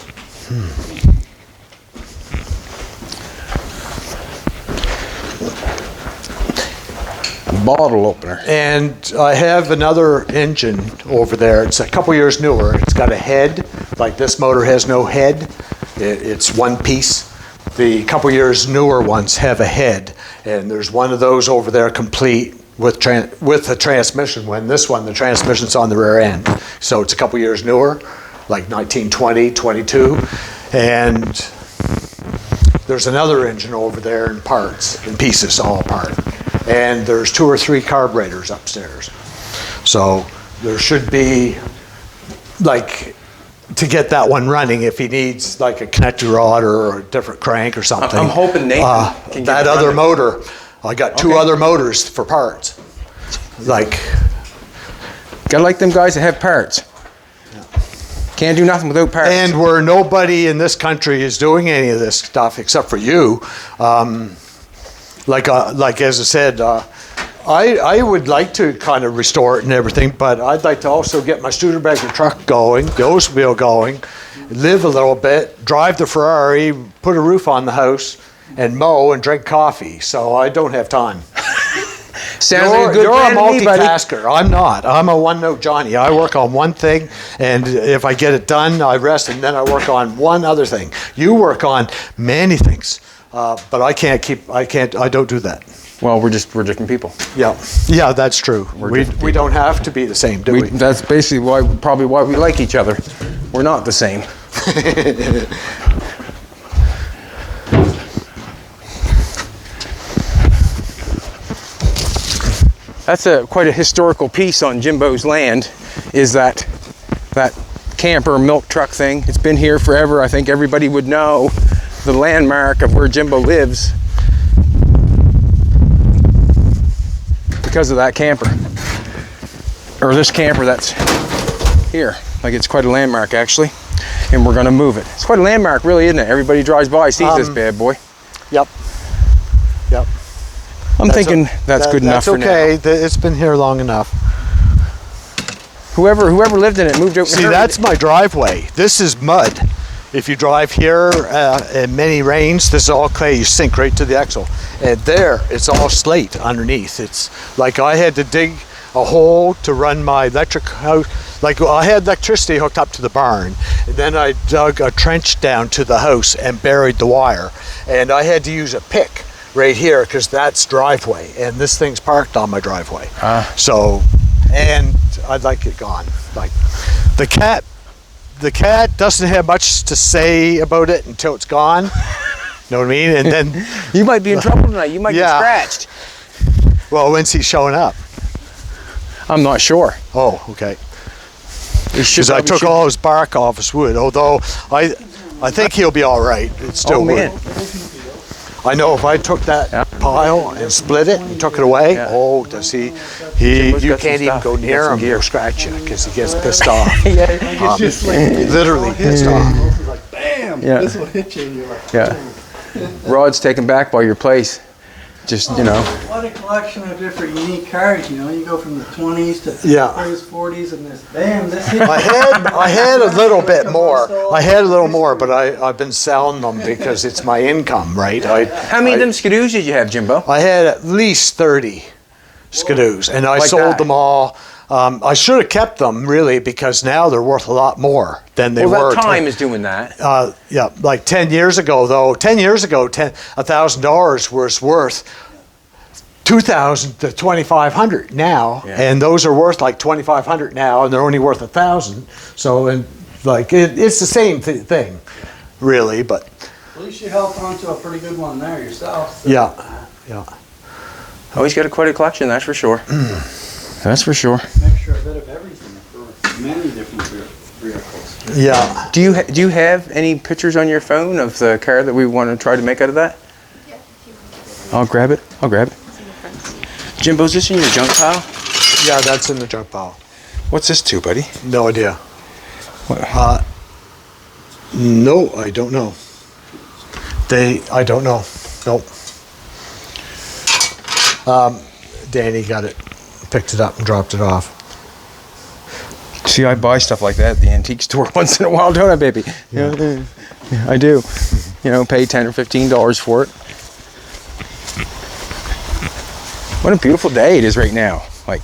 S1: A bottle opener.
S3: And I have another engine over there. It's a couple years newer. It's got a head. Like this motor has no head. It's one piece. The couple years newer ones have a head. And there's one of those over there complete with the transmission. When this one, the transmission's on the rear end. So it's a couple years newer, like 1920, 22. And there's another engine over there in parts, in pieces, all apart. And there's 2 or 3 carburetors upstairs. So there should be, like, to get that one running, if he needs like a connector rod or a different crank or something.
S1: I'm hoping Nathan can get
S3: that
S1: it
S3: other
S1: running.
S3: motor. I got two other motors for parts. Like,
S1: Gotta like them guys that have parts. Can't do nothing without parts.
S3: and where nobody in this country is doing any of this stuff except for you. Like as I said, I would like to kind of restore it and everything, but I'd like to also get my Studebaker truck going, the Oldsmobile going, live a little bit, drive the Ferrari, put a roof on the house, and mow and drink coffee. So I don't have time.
S1: Sounds like a good
S3: You're
S1: plan
S3: a
S1: to me, buddy.
S3: multitasker. I'm not. I'm a one-note Johnny. I work on one thing, and if I get it done, I rest, and then I work on one other thing. You work on many things, but I don't do that.
S1: Well, we're different people.
S3: Yeah, that's true. We don't have to be the same, do we?
S1: That's basically probably why we like each other. We're not the same. That's quite a historical piece on Jimbo's land, is that camper milk truck thing. It's been here forever. I think everybody would know the landmark of where Jimbo lives because of that camper, or this camper that's here. Like, it's quite a landmark actually, and we're gonna move it. It's quite a landmark, really, isn't it? Everybody drives by, sees this bad boy.
S3: Yep.
S1: I'm thinking that's good enough for now.
S3: That's okay. It's been here long enough.
S1: Whoever lived in it moved out.
S3: See, that's my driveway. This is mud. If you drive here in many rains, this is all clay. You sink right to the axle. And there, it's all slate underneath. It's like I had to dig a hole to run my electric house. Like, I had electricity hooked up to the barn, and then I dug a trench down to the house and buried the wire. And I had to use a pick right here because that's driveway, and this thing's parked on my driveway. So, and I'd like it gone. Like, the cat doesn't have much to say about it until it's gone. Know what I mean? And then
S1: you might be in trouble tonight. You might get scratched.
S3: Well, when's he showing up?
S1: I'm not sure.
S3: Oh, okay. Because I took all his bark off his wood. Although I think he'll be all right. It's still wood. I know if I took that pile and split it and took it away, does he? You can't even go near him. He'll scratch you because he gets pissed off.
S2: Just like
S3: literally pissed off.
S2: It's like, bam! This will hit you, and you're like,
S1: Rod's taken back by your place. Just, you know.
S5: What a collection of different unique cars, you know. You go from the 20s to 30s, 40s, and this, bam, this hit.
S3: I had a little bit more. But I've been selling them because it's my income, right?
S1: How many of them Skidoos did you have, Jimbo?
S3: I had at least 30 Skidoos, and I
S1: Like
S3: sold
S1: that.
S3: them all. I should have kept them, really, because now they're worth a lot more than they were.
S1: Well, that time is doing that.
S3: Like 10 years ago, though. 10 years ago, $1,000 was worth $2,000 to $2,500 now, and those are worth like $2,500 now, and they're only worth $1,000. So, and like it's the same thing, really. But
S5: At least you held on to a pretty good one there yourself. So.
S3: yeah.
S1: Oh, he's got quite a collection, that's for sure. That's for sure.
S5: Mixture a bit of everything for many different vehicles.
S3: Yeah.
S1: Do you have any pictures on your phone of the car that we want to try to make out of that?
S4: Yeah, if you want to
S1: I'll grab it.
S4: It's in the front seat.
S1: Jimbo's this in your junk pile?
S3: Yeah, that's in the junk pile.
S1: What's this to, buddy?
S3: No idea.
S1: What?
S3: No, I don't know. I don't know. Nope. Danny got it, picked it up and dropped it off.
S1: See, I buy stuff like that at the antique store once in a while, don't I, baby? Yeah, I do. You know, pay $10 or $15 for it. What a beautiful day it is right now. Like,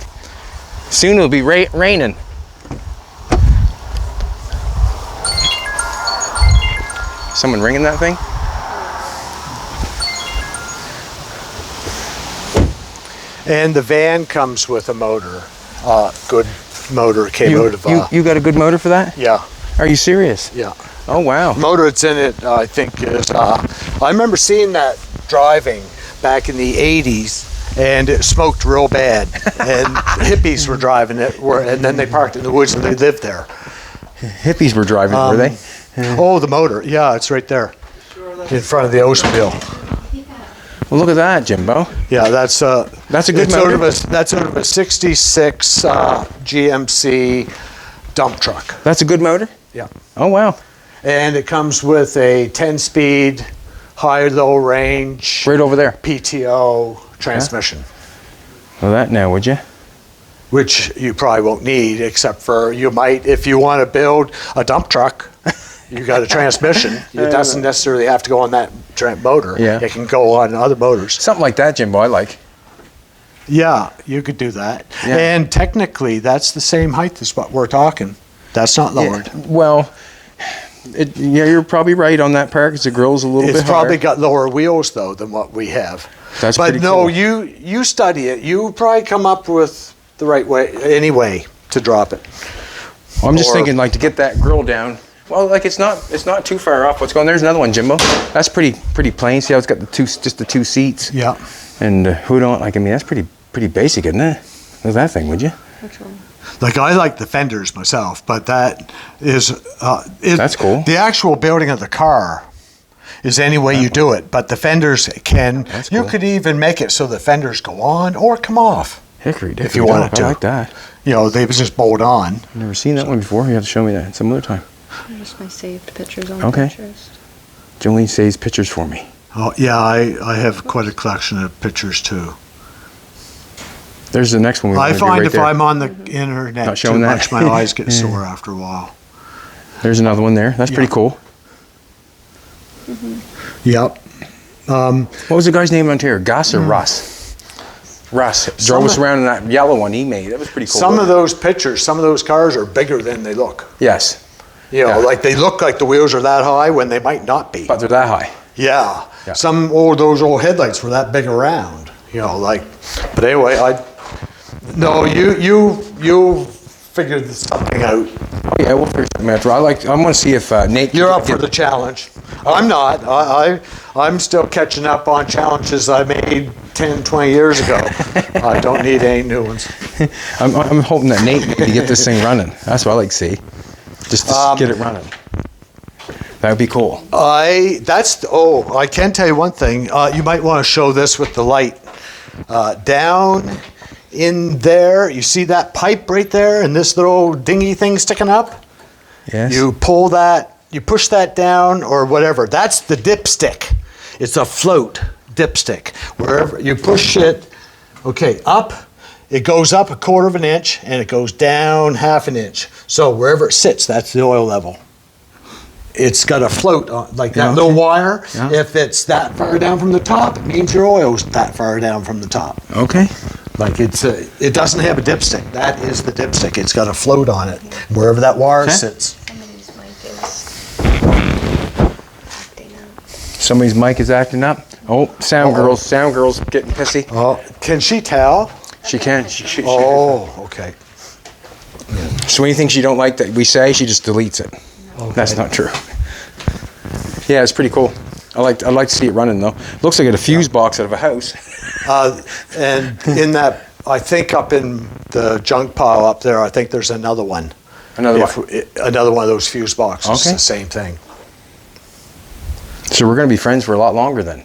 S1: soon it'll be raining. Someone ringing that thing?
S3: And the van comes with a motor, good motor, motive.
S1: You got a good motor for that?
S3: Yeah,
S1: Are you serious?
S3: yeah.
S1: Oh, wow.
S3: Motor that's in it, I think, is. I remember seeing that driving back in the '80s, and it smoked real bad. And hippies were driving it, and then they parked it in the woods and they lived there.
S1: Hippies were driving, were they?
S3: Oh, the motor. Yeah, it's right there in front of the Oldsmobile.
S1: Well, look at that, Jimbo.
S3: Yeah, that's a
S1: good motor.
S3: That's out of a 66 GMC dump truck.
S1: That's a good motor?
S3: Yeah.
S1: Oh, wow.
S3: And it comes with a 10-speed, high-low range,
S1: Right over there.
S3: PTO transmission,
S1: Well, that now, would you?
S3: which you probably won't need, except for you might, if you want to build a dump truck, you got a transmission. It doesn't necessarily have to go on that motor.
S1: Yeah.
S3: It can go on other motors.
S1: Something like that, Jimbo, I like.
S3: Yeah, you could do that.
S1: Yeah.
S3: And technically, that's the same height as what we're talking. That's not lowered.
S1: Yeah, well, yeah, you're probably right on that part because the grill's a little
S3: It's
S1: bit
S3: probably
S1: higher.
S3: got lower wheels though than what we have.
S1: That's
S3: but
S1: pretty
S3: no,
S1: cool.
S3: you study it. You probably come up with the right way, any way to drop it.
S1: Well, I'm just
S3: or-
S1: thinking, like, to get that grill down. Well, like it's not too far off. What's going? There's another one, Jimbo. That's pretty plain. See how it's got just the two seats.
S3: Yeah.
S1: And who don't like? I mean, that's pretty basic, isn't it? Look at that thing, would you?
S4: Which one?
S3: Like I like the fenders myself, but that is
S1: That's cool.
S3: The actual building of the car is any way you do it, but the fenders can.
S1: That's
S3: You
S1: cool.
S3: could even make it so the fenders go on or come off.
S1: Hickory,
S3: If you wanted to.
S1: I like that.
S3: You know, they just bolt on.
S1: I've never seen that one before. You have to show me that some other time.
S4: Just my saved pictures on
S1: Okay.
S4: Pinterest.
S1: Jolene saves pictures for me.
S3: Oh yeah, I have quite a collection of pictures too.
S1: There's the next one.
S3: I find
S1: right
S3: if
S1: there.
S3: I'm on the internet
S1: Not
S3: too
S1: showing that?
S3: much, my eyes get sore after a while.
S1: There's another one there. That's pretty
S3: Yeah.
S1: cool.
S3: Yep.
S1: What was the guy's name in Ontario? Gus or Russ? Russ drove us
S3: Some-
S1: around in that yellow one he made. That was pretty cool.
S3: Some of those pictures, some of those cars are bigger than they look.
S1: Yes,
S3: You know,
S1: Yeah.
S3: like they look like the wheels are that high when they might not be.
S1: but they're that high.
S3: Yeah.
S1: Yeah.
S3: Some those old headlights were that big around. You know, like. But anyway, you figured something out.
S1: Oh yeah, we'll figure something out. I want to see if Nate.
S3: You're
S1: can
S3: up for the challenge. I'm not. I'm still catching up on challenges I made 10, 20 years ago. I don't need any new ones.
S1: I'm hoping that Nate can get this thing running. That's what I like to see. Just to get it running. That would be cool.
S3: I can tell you one thing. You might want to show this with the light. Down in there, you see that pipe right there and this little dingy thing sticking up?
S1: Yes.
S3: You pull that, you push that down or whatever. That's the dipstick. It's a float dipstick. Wherever you push it, up, it goes up 1/4 of an inch and it goes down 1/2 an inch. So wherever it sits, that's the oil level. It's got a float on, like that little wire.
S1: Yeah.
S3: If it's that far down from the top, it means your oil's that far down from the top.
S1: Okay.
S3: Like it doesn't have a dipstick. That is the dipstick. It's got a float on it. Wherever that wire
S1: Okay.
S3: sits.
S4: Somebody's mic is acting up.
S1: Somebody's mic is acting up. Oh, sound girl's getting pissy.
S3: Oh, can she tell?
S1: She can. She
S3: Oh, okay.
S1: So anything she don't like that we say, she just deletes it. That's not true. Yeah, it's pretty cool. I like to see it running though. Looks like a fuse box out of a house.
S3: And in that, I think up in the junk pile up there, I think there's another one.
S1: Another one.
S3: Another one of those fuse boxes.
S1: Okay.
S3: The same thing.
S1: So we're gonna be friends for a lot longer then.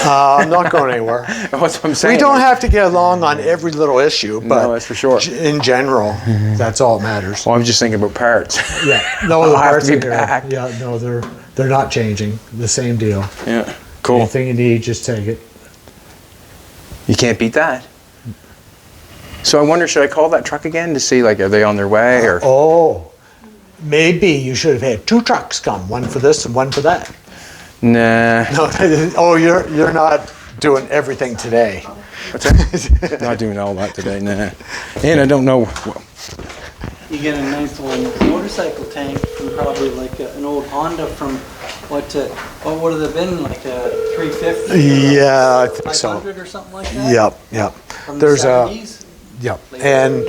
S3: I'm not going anywhere.
S1: That's what I'm saying.
S3: We don't have to get along on every little issue, but
S1: No, that's for sure.
S3: In general, that's all that matters.
S1: Well, I'm just thinking about parts.
S3: Yeah, no,
S1: I'll
S3: the
S1: have
S3: parts
S1: to
S3: are
S1: be
S3: here.
S1: back.
S3: Yeah, no, they're not changing. The same deal.
S1: Yeah. Cool.
S3: Anything you need, just take it.
S1: You can't beat that. So I wonder, should I call that truck again to see, like, are they on their way or?
S3: Oh, maybe you should have had 2 trucks come, one for this and one for that.
S1: Nah.
S3: No, oh, you're not doing everything today.
S1: What's that? Not doing all that today, nah. And I don't know.
S5: You get a nice little motorcycle tank from probably like an old Honda from what would have been like a 350?
S3: Yeah, I think so.
S5: 500 or something like that?
S3: Yep.
S5: From the
S3: There's a
S5: 70s?
S3: Yep, and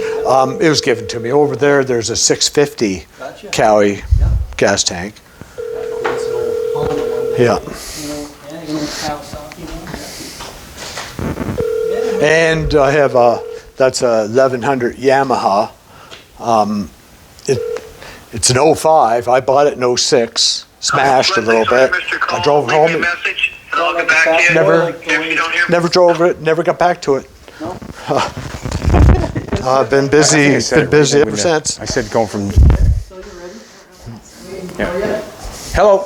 S3: it was given to me over there. There's a 650
S5: Gotcha.
S3: Cowie
S5: Yeah.
S3: gas tank.
S5: That's an old Honda one.
S3: Yeah.
S5: You know, Kawasaki one.
S3: And I have that's a 1100 Yamaha. It's an '05. I bought it in '06. Smashed a little bit. I drove home.
S6: Leave me a message, and I'll get back to you.
S3: Never-
S6: If you don't hear
S3: Never drove it. Never got back to it.
S5: No?
S3: I've been
S1: I
S3: busy.
S1: think I said
S3: Been
S1: it
S3: busy
S1: right
S3: ever
S1: when
S3: since.
S1: I said going from.
S5: So you ready?
S1: Yeah. Hello.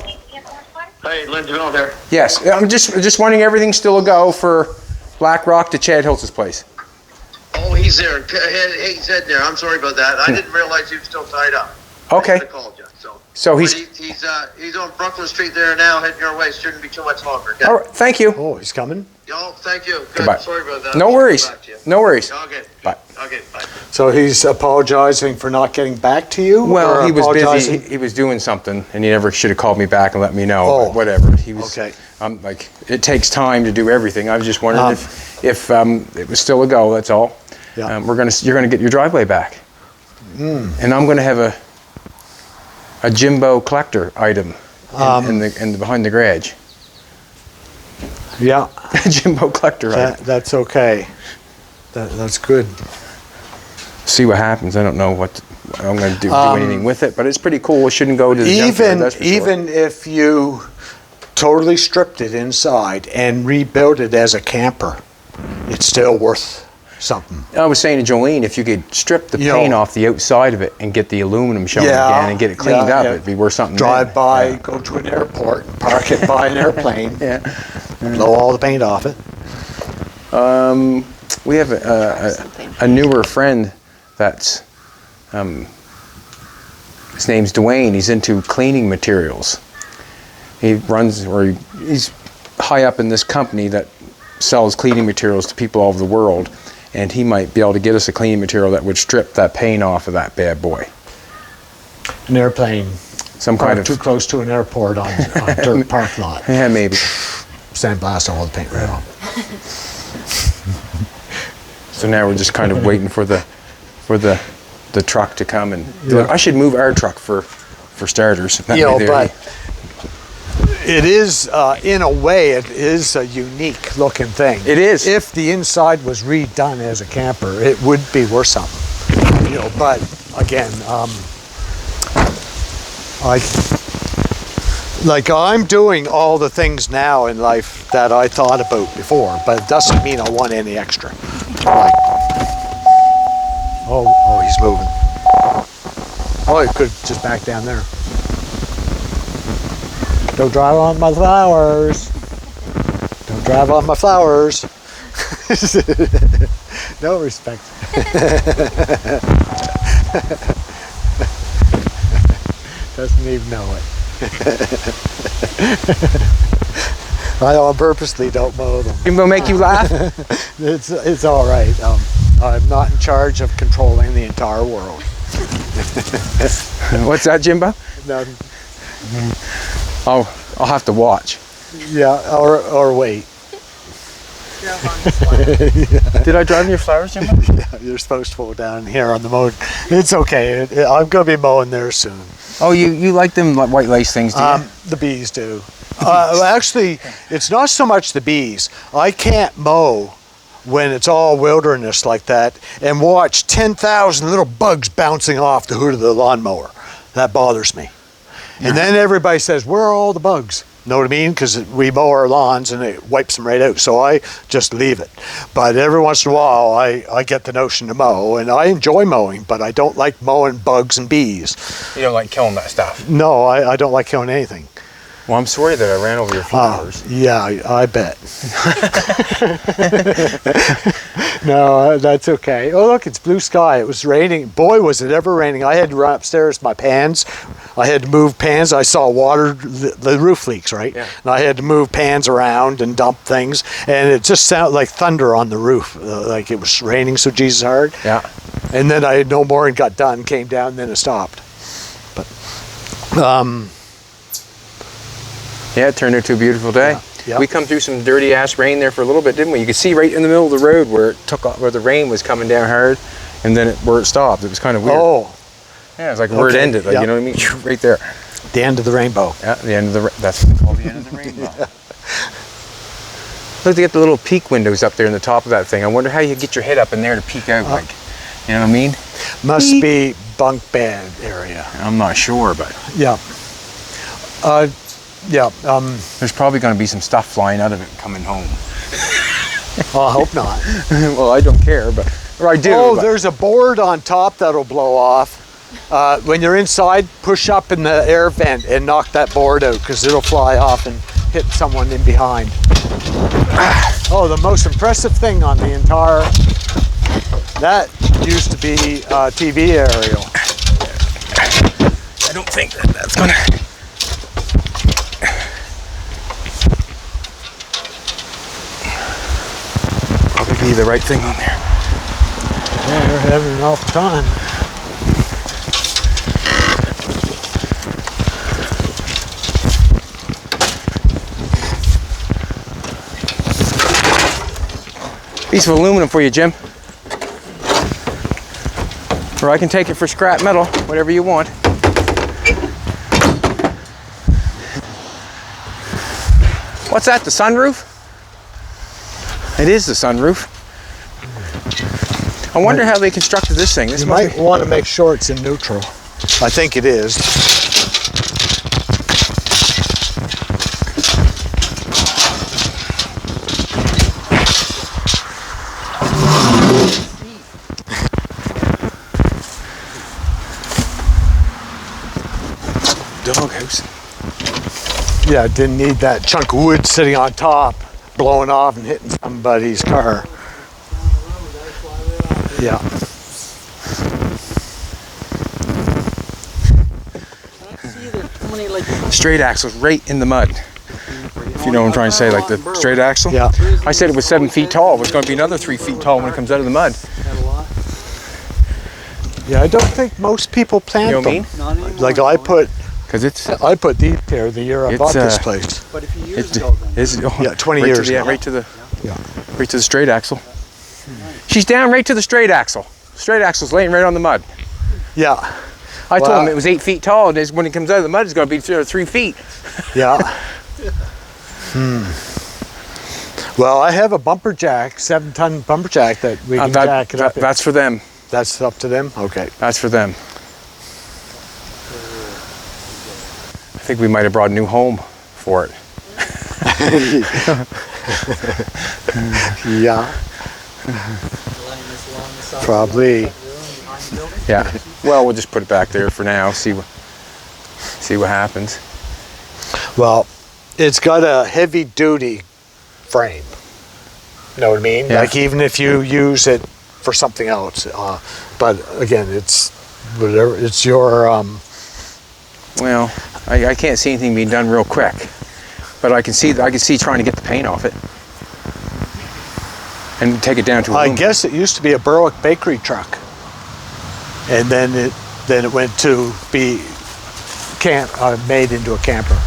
S6: Hey, Lindsville there.
S1: Yes, I'm just wondering everything's still a go for Black Rock to Chad Hiltz's place.
S6: Oh, he's there. He's heading there. I'm sorry about that. I didn't realize he was still tied up.
S1: Okay.
S6: I called you.
S1: So
S6: But
S1: he's.
S6: he's on Brooklyn Street there now, heading your way. Shouldn't be too much longer. Okay?
S1: All right. Thank you.
S3: Oh, he's coming.
S6: Oh, thank you. Good.
S1: Goodbye.
S6: Sorry about that.
S1: No
S6: I'll
S1: worries.
S6: get back to you.
S1: No worries.
S6: Okay.
S1: Bye.
S6: Okay. Bye.
S3: So he's apologizing for not getting back to you?
S1: Well,
S3: or
S1: he was busy.
S3: apologizing-
S1: He was doing something, and he never should have called me back and let me know.
S3: Oh.
S1: But whatever. He was.
S3: Okay.
S1: Like it takes time to do everything. I was just wondering if it was still a go. That's all.
S3: Yeah.
S1: You're gonna get your driveway back, and I'm gonna have a Jimbo collector item in the behind the garage.
S3: Yeah,
S1: Jimbo collector item.
S3: that's okay. That's good.
S1: See what happens. I don't know what I'm going to do anything with it, but it's pretty cool. It shouldn't go to the junkyard, that's for sure.
S3: Even if you totally stripped it inside and rebuilt it as a camper, it's still worth something.
S1: I was saying to Jolene, if you could strip the
S3: You
S1: paint
S3: know-
S1: off the outside of it and get the aluminum showing
S3: Yeah,
S1: again and get it cleaned
S3: yeah,
S1: up,
S3: yeah.
S1: it'd be worth something.
S3: Drive
S1: then.
S3: by,
S1: Yeah.
S3: go to an airport, park it by an airplane,
S1: Yeah.
S3: blow all the paint off it.
S1: We have a newer friend that's, his name's Dwayne. He's into cleaning materials. He runs, or he's high up in this company that sells cleaning materials to people all over the world, and he might be able to get us a cleaning material that would strip that paint off of that bad boy.
S3: An airplane,
S1: Some kind of,
S3: too close to an airport on dirt parking lot.
S1: yeah, maybe.
S3: Sandblast all the paint right off.
S1: So now we're just kind of waiting for the truck to come and do it. I should move our truck for starters. That
S3: You know,
S1: way there-
S3: but it is, in a way, it is a unique looking thing.
S1: It is.
S3: If the inside was redone as a camper, it would be worth something. You know, but again, I'm doing all the things now in life that I thought about before, but it doesn't mean I want any extra. Like, oh, he's moving. Oh, he could just back down there. Don't drive on my flowers. Don't drive on my flowers. No respect. Doesn't even know it. I purposely don't mow them.
S1: Jimbo make you laugh?
S3: It's all right. I'm not in charge of controlling the entire world.
S1: What's that, Jimbo?
S3: No,
S1: I'll have to watch.
S3: yeah, or wait.
S1: Did I drive in your flowers, Jimbo?
S3: You're supposed to pull down here on the mower. It's okay. I'm going to be mowing there soon.
S1: Oh, you like them like white lace things, do you?
S3: The bees do. Actually, it's not so much the bees. I can't mow when it's all wilderness like that and watch 10,000 little bugs bouncing off the hood of the lawnmower. That bothers me. And then everybody says, where are all the bugs? Know what I mean? Because we mow our lawns and it wipes them right out. So I just leave it. But every once in a while, I get the notion to mow. And I enjoy mowing, but I don't like mowing bugs and bees.
S1: You don't like killing that stuff.
S3: No, I don't like killing anything.
S1: Well, I'm sorry that I ran over your flowers.
S3: Yeah, I bet. No, that's okay. Oh, look, it's blue sky. It was raining. Boy, was it ever raining. I had to run upstairs my pans. I had to move pans. I saw water, the roof leaks, right?
S1: Yeah.
S3: And I had to move pans around and dump things. And it just sounded like thunder on the roof, like it was raining so Jesus hard.
S1: Yeah.
S3: And then I had no more and got done, came down, and then it stopped. But,
S1: Yeah, it turned into a beautiful day.
S3: Yeah.
S1: We come through some dirty ass rain there for a little bit, didn't we? You could see right in the middle of the road where it took off, where the rain was coming down hard, and then where it stopped. It was kind of weird.
S3: oh,
S1: Yeah, it's like where it
S3: Okay,
S1: ended. Like,
S3: yeah.
S1: you know what I mean? Right there.
S3: the end of the rainbow.
S1: Yeah, the end of the. That's what they call the end of the rainbow. Look, they get the little peek windows up there in the top of that thing. I wonder how you get your head up in there to peek out, like, you know what I mean?
S3: Must be bunk bed area.
S1: I'm not sure, but
S3: Yeah.
S1: there's probably going to be some stuff flying out of it coming home.
S3: I hope not.
S1: Well, I don't care, but, or I do.
S3: Oh,
S1: but-
S3: there's a board on top that'll blow off. When you're inside, push up in the air vent and knock that board out because it'll fly off and hit someone in behind. Oh, the most impressive thing on the entire, that used to be a TV aerial.
S1: I don't think that's gonna. Probably be the right thing on there.
S3: Yeah, they're having an awful time.
S1: Piece of aluminum for you, Jim. Or I can take it for scrap metal, whatever you want. What's that, the sunroof? It is the sunroof. I wonder how they constructed this thing. This
S3: You
S1: must
S3: might
S1: be-
S3: want to make sure it's in neutral. I think it is.
S1: doghouse.
S3: Yeah, it didn't need that chunk of wood sitting on top, blowing off and hitting somebody's car. Yeah.
S1: Straight axle's right in the mud. If you know what I'm trying to say, like the straight axle.
S3: Yeah.
S1: I said it was 7 feet tall. It was going to be another 3 feet tall when it comes out of the mud.
S3: Yeah, I don't think most people plant
S1: You know what I
S3: them.
S1: mean?
S3: Like I put these here the year I
S1: It's,
S3: bought this place.
S5: But a few years
S1: It
S5: ago, then.
S1: is. Oh,
S3: Yeah, 20
S1: right
S3: years
S1: to the,
S3: ago.
S1: right to the
S3: Yeah.
S1: right to the straight axle. She's down right to the straight axle. Straight axle's laying right on the mud.
S3: Yeah.
S1: I told
S3: Wow.
S1: him it was 8 feet tall, and when it comes out of the mud, it's going to be 3 feet.
S3: Yeah. Well, I have a bumper jack, 7-ton bumper jack that we can jack it up.
S1: That's for them.
S3: That's up to them? Okay.
S1: That's for them. I think we might have brought a new home for it.
S3: Yeah. Probably.
S1: Yeah. Well, we'll just put it back there for now. See what happens.
S3: Well, it's got a heavy duty frame. Know what I mean?
S1: Yeah.
S3: Like even if you use it for something else. But again, it's whatever. It's your.
S1: Well, I can't see anything being done real quick, but I can see trying to get the paint off it and take it down to.
S3: I guess it used to be a Berwick bakery truck, and then it went to be made into a camper.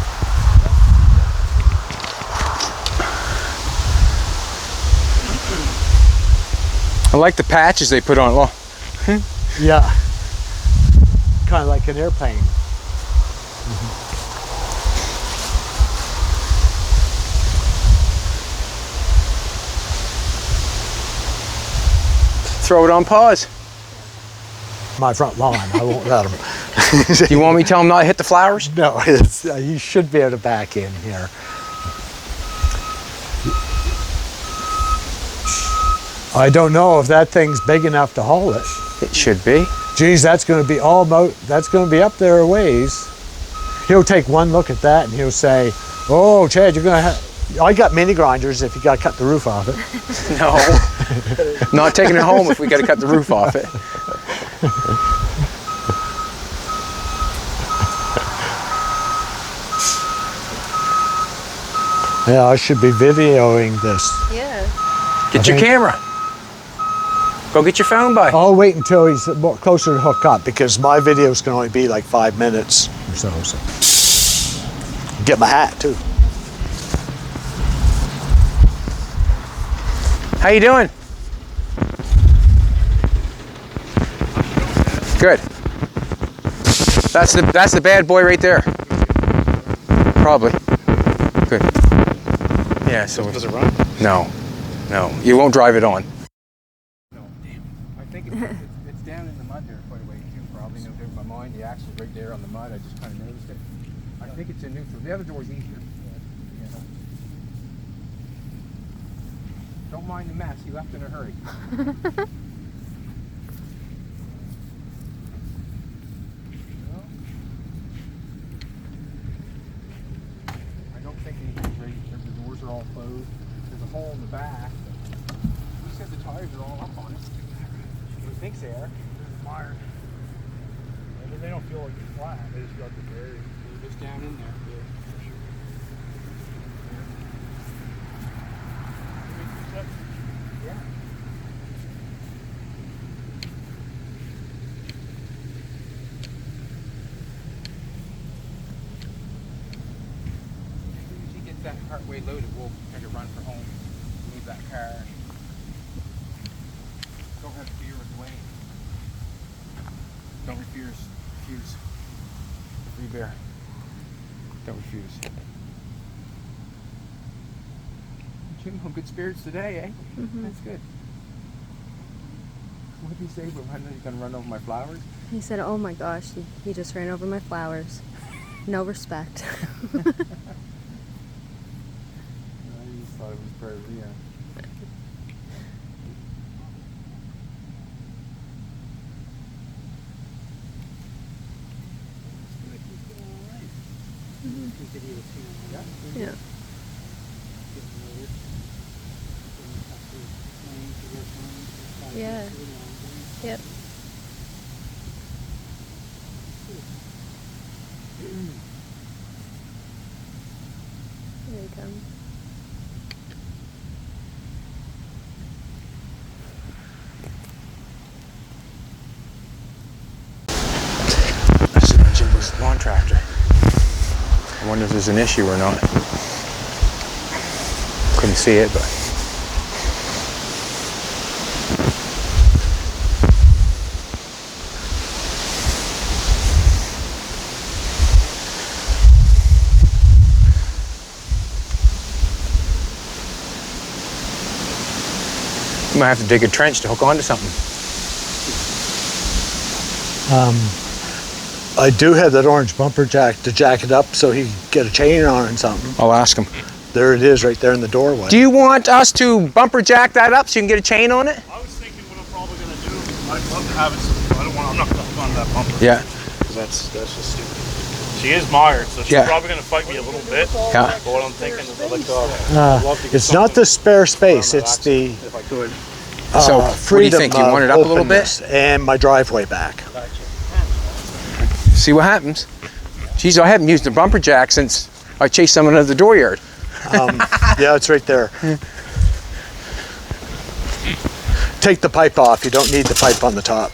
S1: I like the patches they put on. Well,
S3: Yeah. Kind of like an airplane.
S1: throw it on pause.
S3: My front lawn. I won't let them.
S1: You want me to tell them not to hit the flowers?
S3: No, it's, you should be able to back in here. I don't know if that thing's big enough to haul it.
S1: It should be.
S3: Geez, that's going to be that's going to be up there a ways. He'll take one look at that and he'll say, "Oh, Chad, you're going to have." I got mini grinders if you got to cut the roof off it.
S1: No. Not taking it home if we got to cut the roof off it.
S3: Yeah, I should be videoing this.
S4: Yeah.
S1: Get your camera. Go get your phone by.
S3: I'll wait until he's more closer to hook up because my videos can only be like 5 minutes or so. Get my hat too.
S1: How you doing? Good. That's the bad boy right there. Probably. Good. Yeah, so
S2: Does it run?
S1: no, you won't drive it on. No, damn. I think it's down in the mud there quite a way too. Probably no different by mine. The axle's right there on the mud. I just kind of noticed it. I think it's in neutral. The other door's easier. Yeah. Don't mind the mess. He left in a hurry. I don't think anything's ready. The doors are all closed. There's a hole in the back. He said the tires are all up on it. He thinks they are. There's a fire.
S2: They don't feel like it's flat. They just feel like it's very.
S1: They're just down in there. Yeah. As soon as he gets that cart way loaded, we'll take a run for home. Leave that car. Don't have fear with Wayne. Don't refuse. Free bear. Don't refuse. Jimbo, good spirits today, eh?
S4: Mhm.
S1: That's good. What did he say? But when he's gonna run over my flowers?
S4: He said, "Oh my gosh, he just ran over my flowers. No respect."
S1: I just thought it was part of yeah.
S4: Yeah. Yeah. Yep. There you go.
S1: This is Jimbo's lawn tractor. I wonder if there's an issue or not. Couldn't see it, but. You might have to dig a trench to hook onto something.
S3: I do have that orange bumper jack to jack it up so he can get a chain on it and something.
S1: I'll ask him.
S3: There it is right there in the doorway.
S1: Do you want us to bumper jack that up so you can get a chain on it?
S2: I was thinking what I'm probably gonna do. I'd love to have it. I'm not gonna hook onto that bumper.
S1: Yeah.
S2: Because that's just stupid. She is mired, so she's
S1: Yeah.
S2: probably gonna fight me a little bit.
S1: Yeah.
S2: But what I'm thinking is I'd love to get
S3: It's not the
S2: something
S3: spare space,
S2: around that
S3: it's the
S2: axle, if I could.
S1: So, what do you
S3: freedom
S1: think? You want
S3: of
S1: it up a little bit?
S3: openness and my driveway back.
S1: See what happens. Geez, I haven't used a bumper jack since I chased someone out of the dooryard.
S3: Yeah, it's right there. Take the pipe off. You don't need the pipe on the top.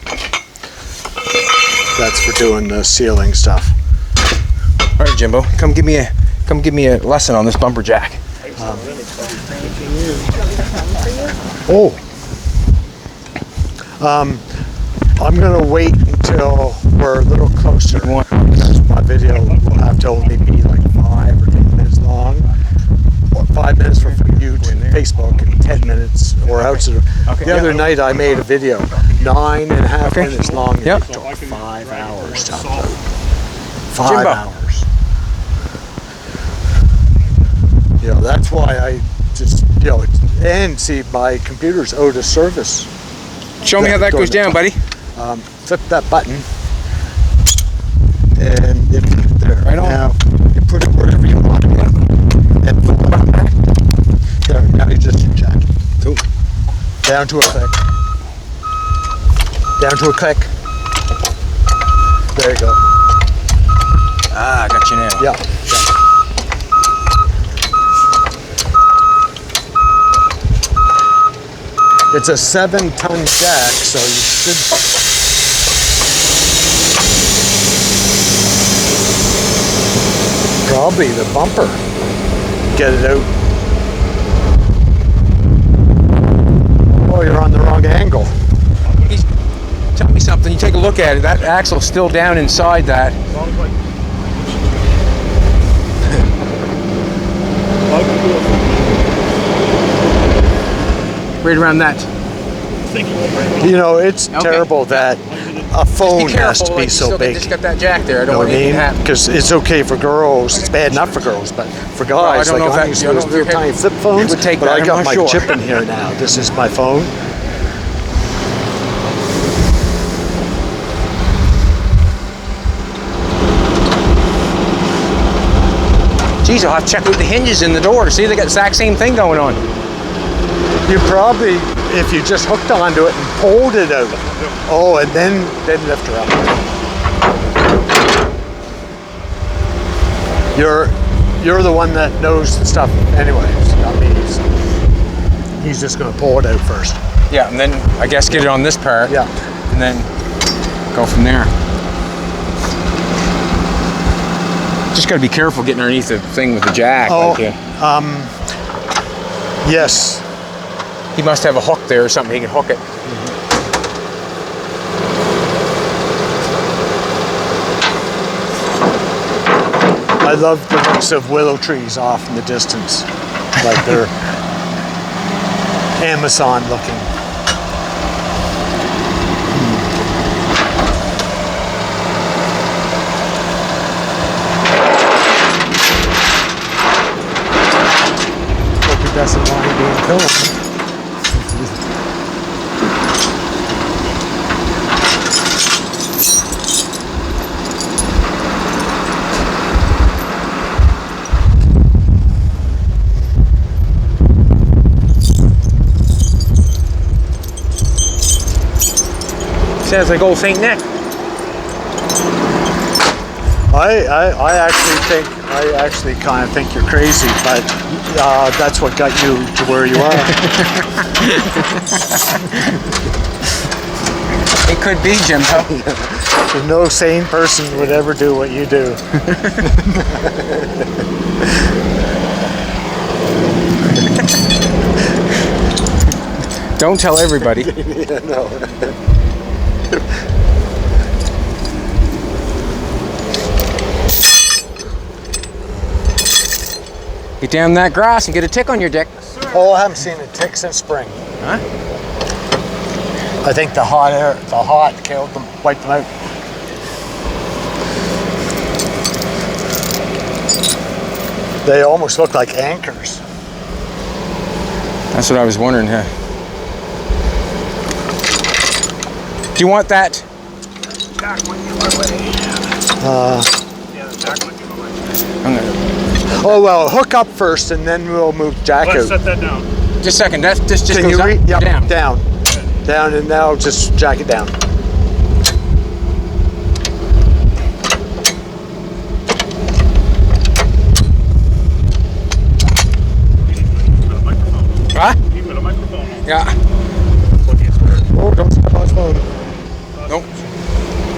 S3: That's for doing the sealing stuff.
S1: All right, Jimbo, come give me a lesson on this bumper jack.
S3: I'm gonna wait until we're a little closer. Because my video will have to only be like 5 or 10 minutes long. Or 5 minutes for YouTube and Facebook and 10 minutes or else. The other night I made a video 9.5 minutes long and
S1: Yep.
S3: it took 5 hours to upload. 5
S1: Jimbo.
S3: hours. You know, that's why I just, you know, and see my computer's out of service.
S1: Show me how that goes down, buddy.
S3: Flip that button, and it's there.
S1: Right on.
S3: Now you put it wherever you want it, and flip the button back. There. Now you just jack it.
S1: Cool.
S3: Down to a click. Down to a click. There you go.
S1: Ah, I got you now.
S3: Yeah. It's a 7-ton jack, so you should. Probably the bumper. Get it out. Oh, you're on the wrong angle.
S1: Tell me something. You take a look at it. That axle's still down inside that. right around that.
S3: You know, it's terrible that a phone has to be so big.
S1: Just got that jack there. I don't
S3: You know
S1: want
S3: what I
S1: anything to
S3: mean?
S1: happen.
S3: Because it's okay for girls. It's bad enough for girls, but for guys,
S1: I don't know
S3: like
S1: if
S3: I'm used
S1: that-
S3: to
S1: I
S3: those
S1: don't know
S3: little
S1: if
S3: tiny
S1: it
S3: flip phones.
S1: would take
S3: But
S1: that,
S3: I
S1: I'm
S3: got
S1: not
S3: my
S1: sure.
S3: chip in here now. This is my phone.
S1: Geez, I'll have to check out the hinges in the door to see they got the exact same thing going on.
S3: You probably, if you just hooked onto it and pulled it out. Oh, and then lift her up. You're the one that knows the stuff anyways, not me. So he's just gonna pull it out first.
S1: Yeah, and then I guess get it on this part.
S3: Yeah.
S1: And then go from there. Just got to be careful getting underneath the thing with the jack.
S3: Oh,
S1: like,
S3: yes.
S1: he must have a hook there or something. He can hook it.
S3: I love the looks of willow trees off in the distance. Like they're Amazon looking. Hope he doesn't want to be filmed.
S1: Sounds like old Saint Nick.
S3: I actually kind of think you're crazy, but that's what got you to where you are.
S1: It could be, Jimbo.
S3: No sane person would ever do what you do.
S1: Don't tell everybody.
S3: Yeah, no.
S1: Get down that grass and get a tick on your dick.
S3: Oh, I haven't seen a tick since spring.
S1: Huh?
S3: I think the hot killed them, wiped them out. They almost look like anchors.
S1: That's what I was wondering, huh? Do you want that?
S2: Jack went my way. Yeah, the jack went my way.
S1: I'm gonna,
S3: Oh well, hook up first, and then we'll move Jack
S2: Let's
S3: out.
S2: set that down.
S1: just a second. That's just
S3: Can
S1: goes
S3: you
S1: up,
S3: Yep,
S1: down.
S3: down, and now just jack it down.
S1: Huh?
S2: Keep it a microphone on.
S1: Yeah.
S2: Plug it through.
S3: Oh, don't step on his phone.
S1: Nope.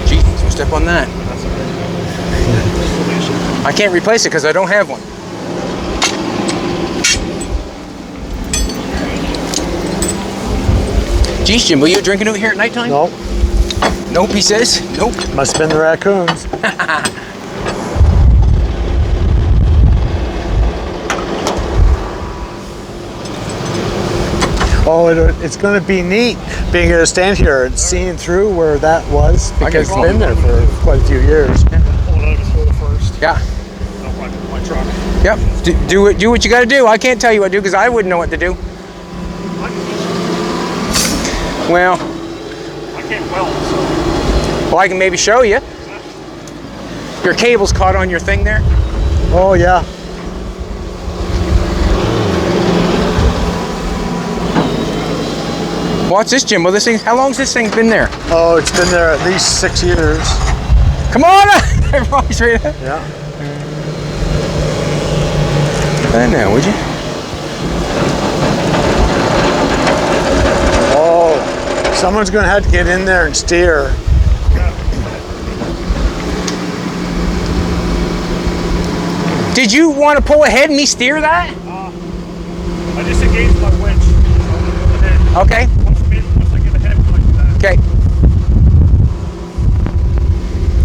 S1: Gee, don't step on that.
S2: That's all right.
S1: I can't replace it because I don't have one. Geez, Jimbo, you drinking out here at nighttime?
S3: No,
S1: Nope, he says. Nope.
S3: must have been the raccoons. Oh, it's going to be neat being able to stand here and seeing through where that was, because it's been there for quite a few years.
S2: Pull it out of his hole first.
S1: Yeah.
S2: Out my truck.
S1: Yep. Do what you got to do. I can't tell you what to do because I wouldn't know what to do.
S2: I can teach
S1: Well,
S2: you. I can't weld, so.
S1: I can maybe show you. Your cable's caught on your thing there.
S3: Oh yeah.
S1: What's this, Jimbo? This thing. How long's this thing been there?
S3: Oh, it's been there at least 6 years.
S1: Come on! Everybody's ready.
S3: Yeah.
S1: And now, would you?
S3: Oh, someone's going to have to get in there and steer.
S1: Did you want to pull ahead and me steer that?
S2: I just engaged my winch. So I'm gonna go ahead.
S1: Okay.
S2: Once I get ahead, like that.
S1: Okay.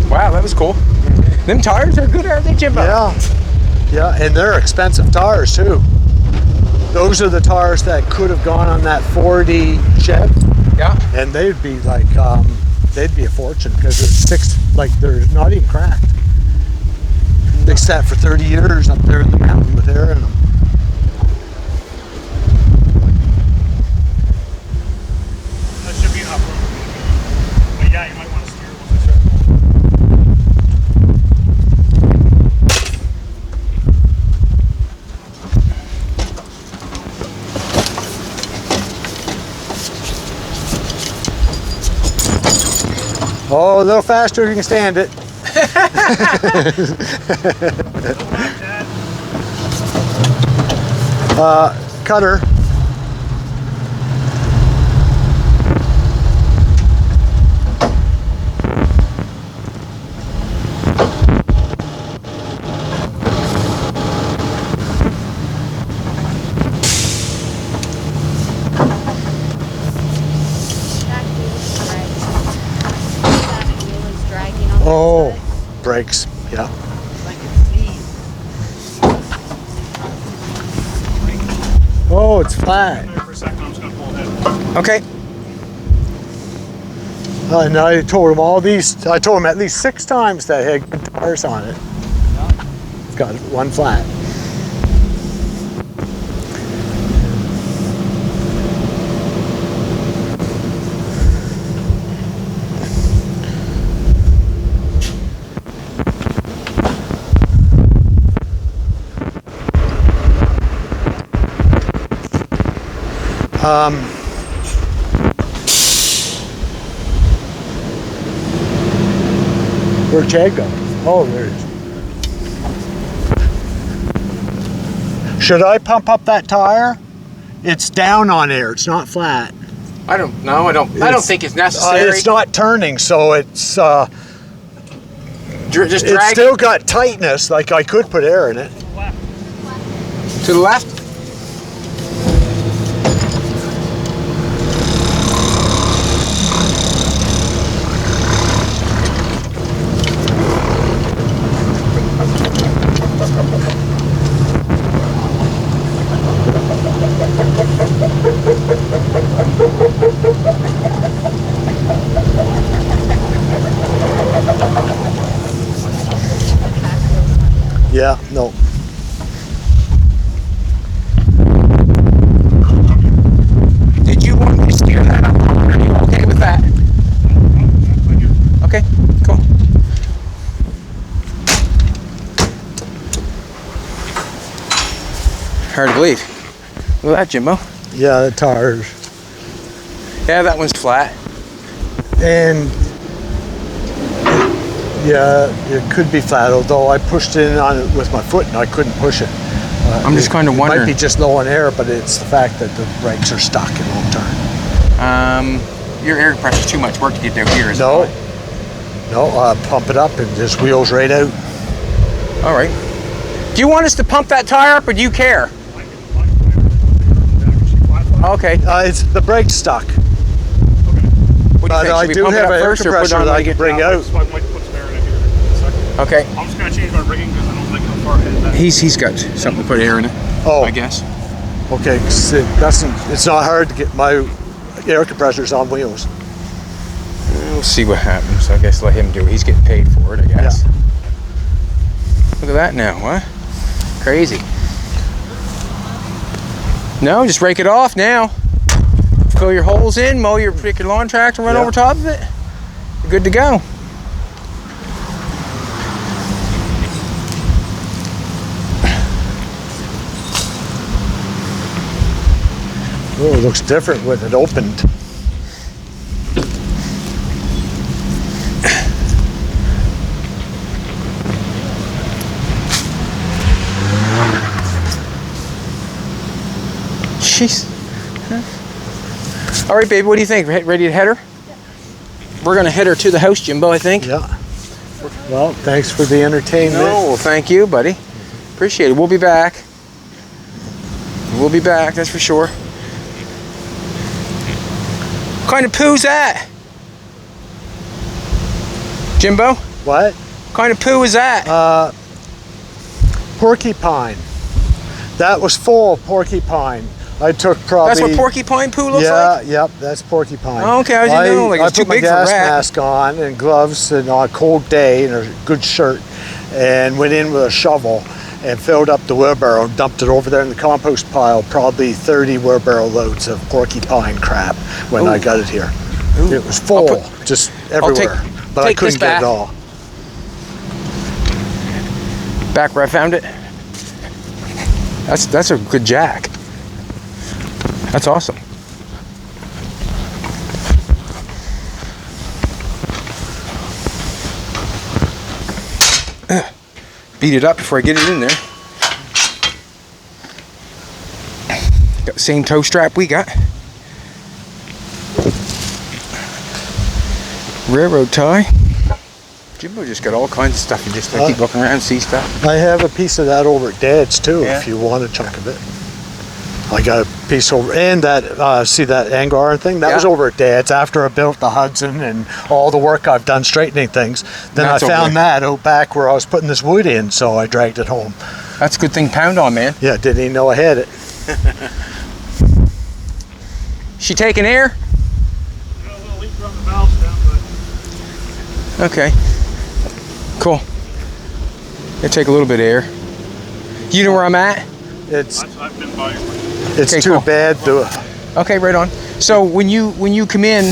S1: Wow, that was cool. Them tires are good, aren't they, Jimbo?
S3: Yeah. Yeah, and they're expensive tires too. those are the tires that could have gone on that 4D Chev,
S1: Yeah.
S3: and they'd be like, they'd be a fortune because they're not even cracked. They sat for 30 years up there in the mountain with air in them.
S2: That should be enough room. But yeah, you might want to steer once I start.
S3: Oh, a little faster if you can stand it. Cutter. Oh, brakes, yeah. Oh, it's flat.
S2: For a second, I'm just going to pull ahead.
S1: Okay.
S3: And I told him I told him at least 6 times that it had good tires on it. It's got one flat. Where'd Chad go? Oh, there it is. Should I pump up that tire? It's down on air. It's not flat.
S1: I don't know. I don't think it's necessary.
S3: It's not turning, so it's
S1: Just
S3: it's
S1: drag
S3: still got tightness. Like I could put air in it.
S1: to the left.
S3: Yeah, no.
S1: Did you want me to steer that up? Are you okay with that? Okay, cool. Hard to believe. Look at that, Jimbo.
S3: Yeah, the tires.
S1: Yeah, that one's flat.
S3: And yeah, it could be flat, although I pushed in on it with my foot and I couldn't push it.
S1: I'm just kind of
S3: It
S1: wondering.
S3: might be just low on air, but it's the fact that the brakes are stuck and won't turn.
S1: Your air pressure's too much work to get down here, isn't
S3: No,
S1: it?
S3: no, pump it up and just wheels right out.
S1: All right. Do you want us to pump that tire up, or do you care? Okay.
S3: It's the brake's stuck.
S1: What do you think?
S3: I
S1: Should we
S3: do
S1: pump it
S3: have
S1: up
S3: an air
S1: first or put it
S3: compressor
S1: on
S3: that
S1: when
S3: I
S1: we
S3: can
S1: get
S3: bring out.
S2: So I might put spare in it here in a second.
S1: Okay.
S2: I'm just going to change my rigging because I don't like how far ahead that
S1: He's got something to put air in it.
S3: Oh,
S1: I guess.
S3: okay. 'Cause it's not hard to get my air compressors on wheels.
S1: We'll see what happens. I guess let him do it. He's getting paid for it, I guess.
S3: Yeah.
S1: Look at that now, huh? Crazy. No, just rake it off now. Fill your holes in, mow your freaking lawn tractor, run
S3: Yeah.
S1: over top of it. You're good to go.
S3: Oh, it looks different with it opened.
S1: Jeez. All right, baby, what do you think? Ready to head her? We're gonna head her to the house, Jimbo, I think.
S3: Yeah. Well, thanks for the entertainment.
S1: No, well, thank you, buddy. Appreciate it. We'll be back. We'll be back, that's for sure. What kind of poo's that? Jimbo?
S3: What?
S1: What kind of poo is that?
S3: Porcupine. That was full of porcupine. I took probably.
S1: That's what porcupine poo looks like?
S3: Yeah, yep, that's porcupine.
S1: Oh, okay, I didn't know. Like,
S3: I
S1: it's too
S3: put my
S1: big for a
S3: gas
S1: rat.
S3: mask on and gloves and on a cold day and a good shirt, and went in with a shovel and filled up the wheelbarrow, dumped it over there in the compost pile, probably 30 wheelbarrow loads of porcupine crap when I got it here.
S1: Ooh.
S3: It was full, just everywhere, but I
S1: take this
S3: couldn't get
S1: back.
S3: it all.
S1: Back where I found it. That's a good jack. That's awesome. Beat it up before I get it in there. Got the same toe strap we got. Railroad tie. Jimbo just got all kinds of stuff. You just keep looking around and see stuff.
S3: I have a piece of that over at Dad's too,
S1: Yeah.
S3: if you want a chunk of it. I got a piece over, and that, see that Angar thing? That was
S1: Yeah.
S3: over at Dad's after I built the Hudson and all the work I've done straightening things. Then
S1: That's
S3: I
S1: over
S3: found
S1: there.
S3: that out back where I was putting this wood in, so I dragged it home.
S1: That's a good thing to pound on, man.
S3: Yeah, didn't even know I had it.
S1: She taking air?
S2: Got a little leak around the valves down, but
S1: Okay. Cool. It'll take a little bit of air. You know where I'm at?
S3: It's
S2: I've been by.
S3: it's
S1: Okay,
S3: too
S1: cool.
S3: bad to.
S1: Okay, right on. So when you come in,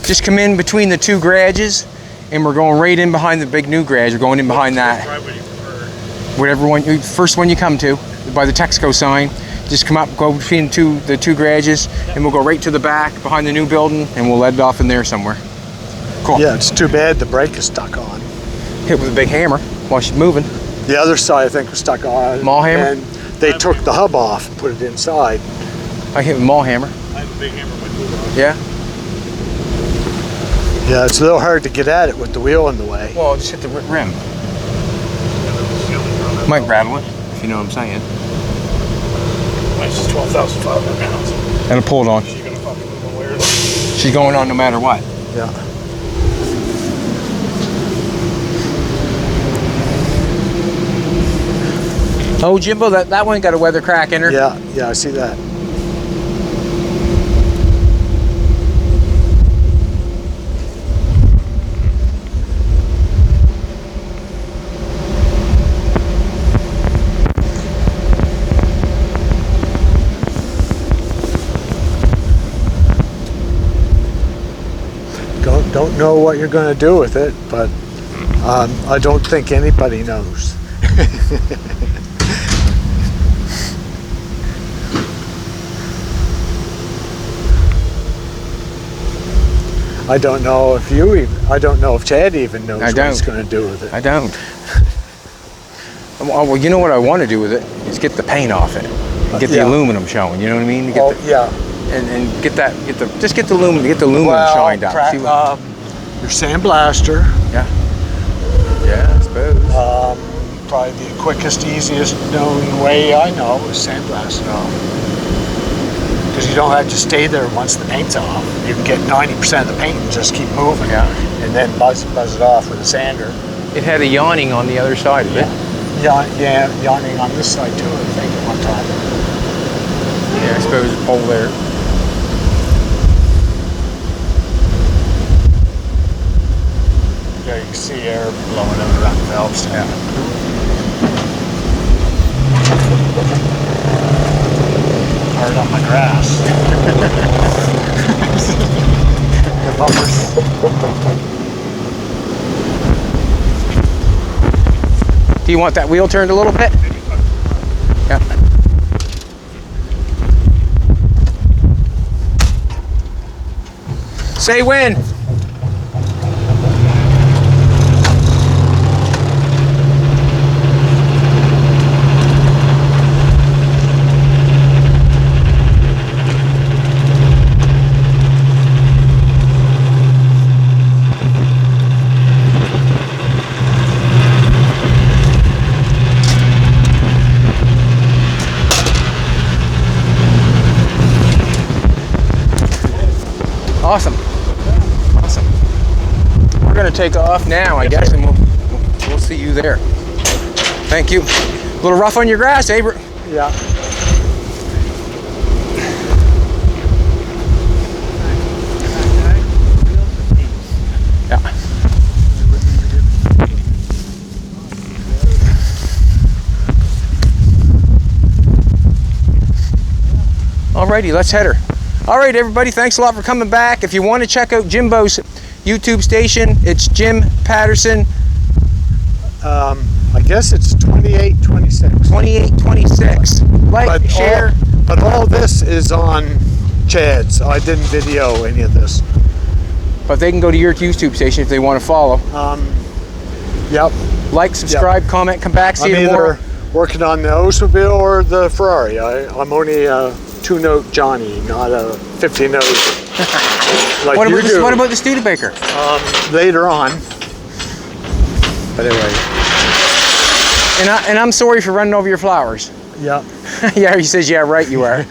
S1: just come in between the two garages, and we're going right in behind the big new garage. We're going in behind that.
S2: Driveway you prefer.
S1: Whatever one, first one you come to, by the Texaco sign. Just come up, go between the two garages, and we'll go right to the back behind the new building, and we'll let it off in there somewhere. Cool.
S3: Yeah, it's too bad the brake is stuck on.
S1: Hit with a big hammer while she's moving.
S3: The other side I think was stuck on.
S1: Mall hammer?
S3: And they took the hub off and put it inside.
S1: I hit with a mall hammer.
S2: I have a big hammer in my toolbox.
S1: Yeah.
S3: Yeah, it's a little hard to get at it with the wheel in the way.
S1: Well, just hit the rim.
S2: And then the ceiling around that.
S1: Might rattle it, if you know what I'm saying.
S2: Mine's just 12,500 pounds.
S1: That'll pull it on.
S2: She's gonna fucking move one way or the
S1: She's going on no matter what.
S3: Yeah.
S1: Oh, Jimbo, that one got a weather crack in her.
S3: Yeah, I see that. Don't know what you're going to do with it, but I don't think anybody knows. I don't know if I don't know if Chad even knows what he's going to do with it.
S1: I don't. Well, you know what I want to do with it is get the paint off it, and get the
S3: Yeah.
S1: aluminum showing. You know what I mean? To get
S3: Oh,
S1: the,
S3: yeah.
S1: and get the aluminum shined out. See what-
S3: Your sandblaster,
S1: yeah. Yeah, I suppose.
S3: probably the quickest, easiest known way I know is sandblasting off. Because you don't have to stay there once the paint's off. You can get 90% of the paint and just keep moving.
S1: Yeah.
S3: And then buzz it off with a sander.
S1: It had a yawning on the other side of it.
S3: Yeah, yawning on this side too, I think, at one time.
S1: Yeah, I suppose it's pole there.
S3: Yeah, you can see air blowing out around the valves.
S1: Yeah.
S3: Hard on my grass. The bumpers.
S1: Do you want that wheel turned a little bit? Yeah. Say when. Awesome. Awesome. We're gonna take off now, I guess, and we'll see you there. Thank you. A little rough on your grass, eh?
S3: Yeah.
S1: Alrighty, let's head her. All right, everybody, thanks a lot for coming back. If you want to check out Jimbo's YouTube station, it's Jim Patterson.
S3: I guess it's 2826.
S1: 2826. Like, share.
S3: But all this is on Chad's. I didn't video any of this.
S1: But they can go to your YouTube station if they want to follow.
S3: Yep.
S1: Like, subscribe, comment, come back, see
S3: I'm
S1: you tomorrow.
S3: either working on the Oldsmobile or the Ferrari. I'm only a 2-note Johnny, not a 50-note like
S1: What
S3: you
S1: about,
S3: do.
S1: what about the Studebaker?
S3: Later on.
S1: But anyway. And I'm sorry for running over your flowers.
S3: Yeah.
S1: Yeah, he says, yeah, right you are.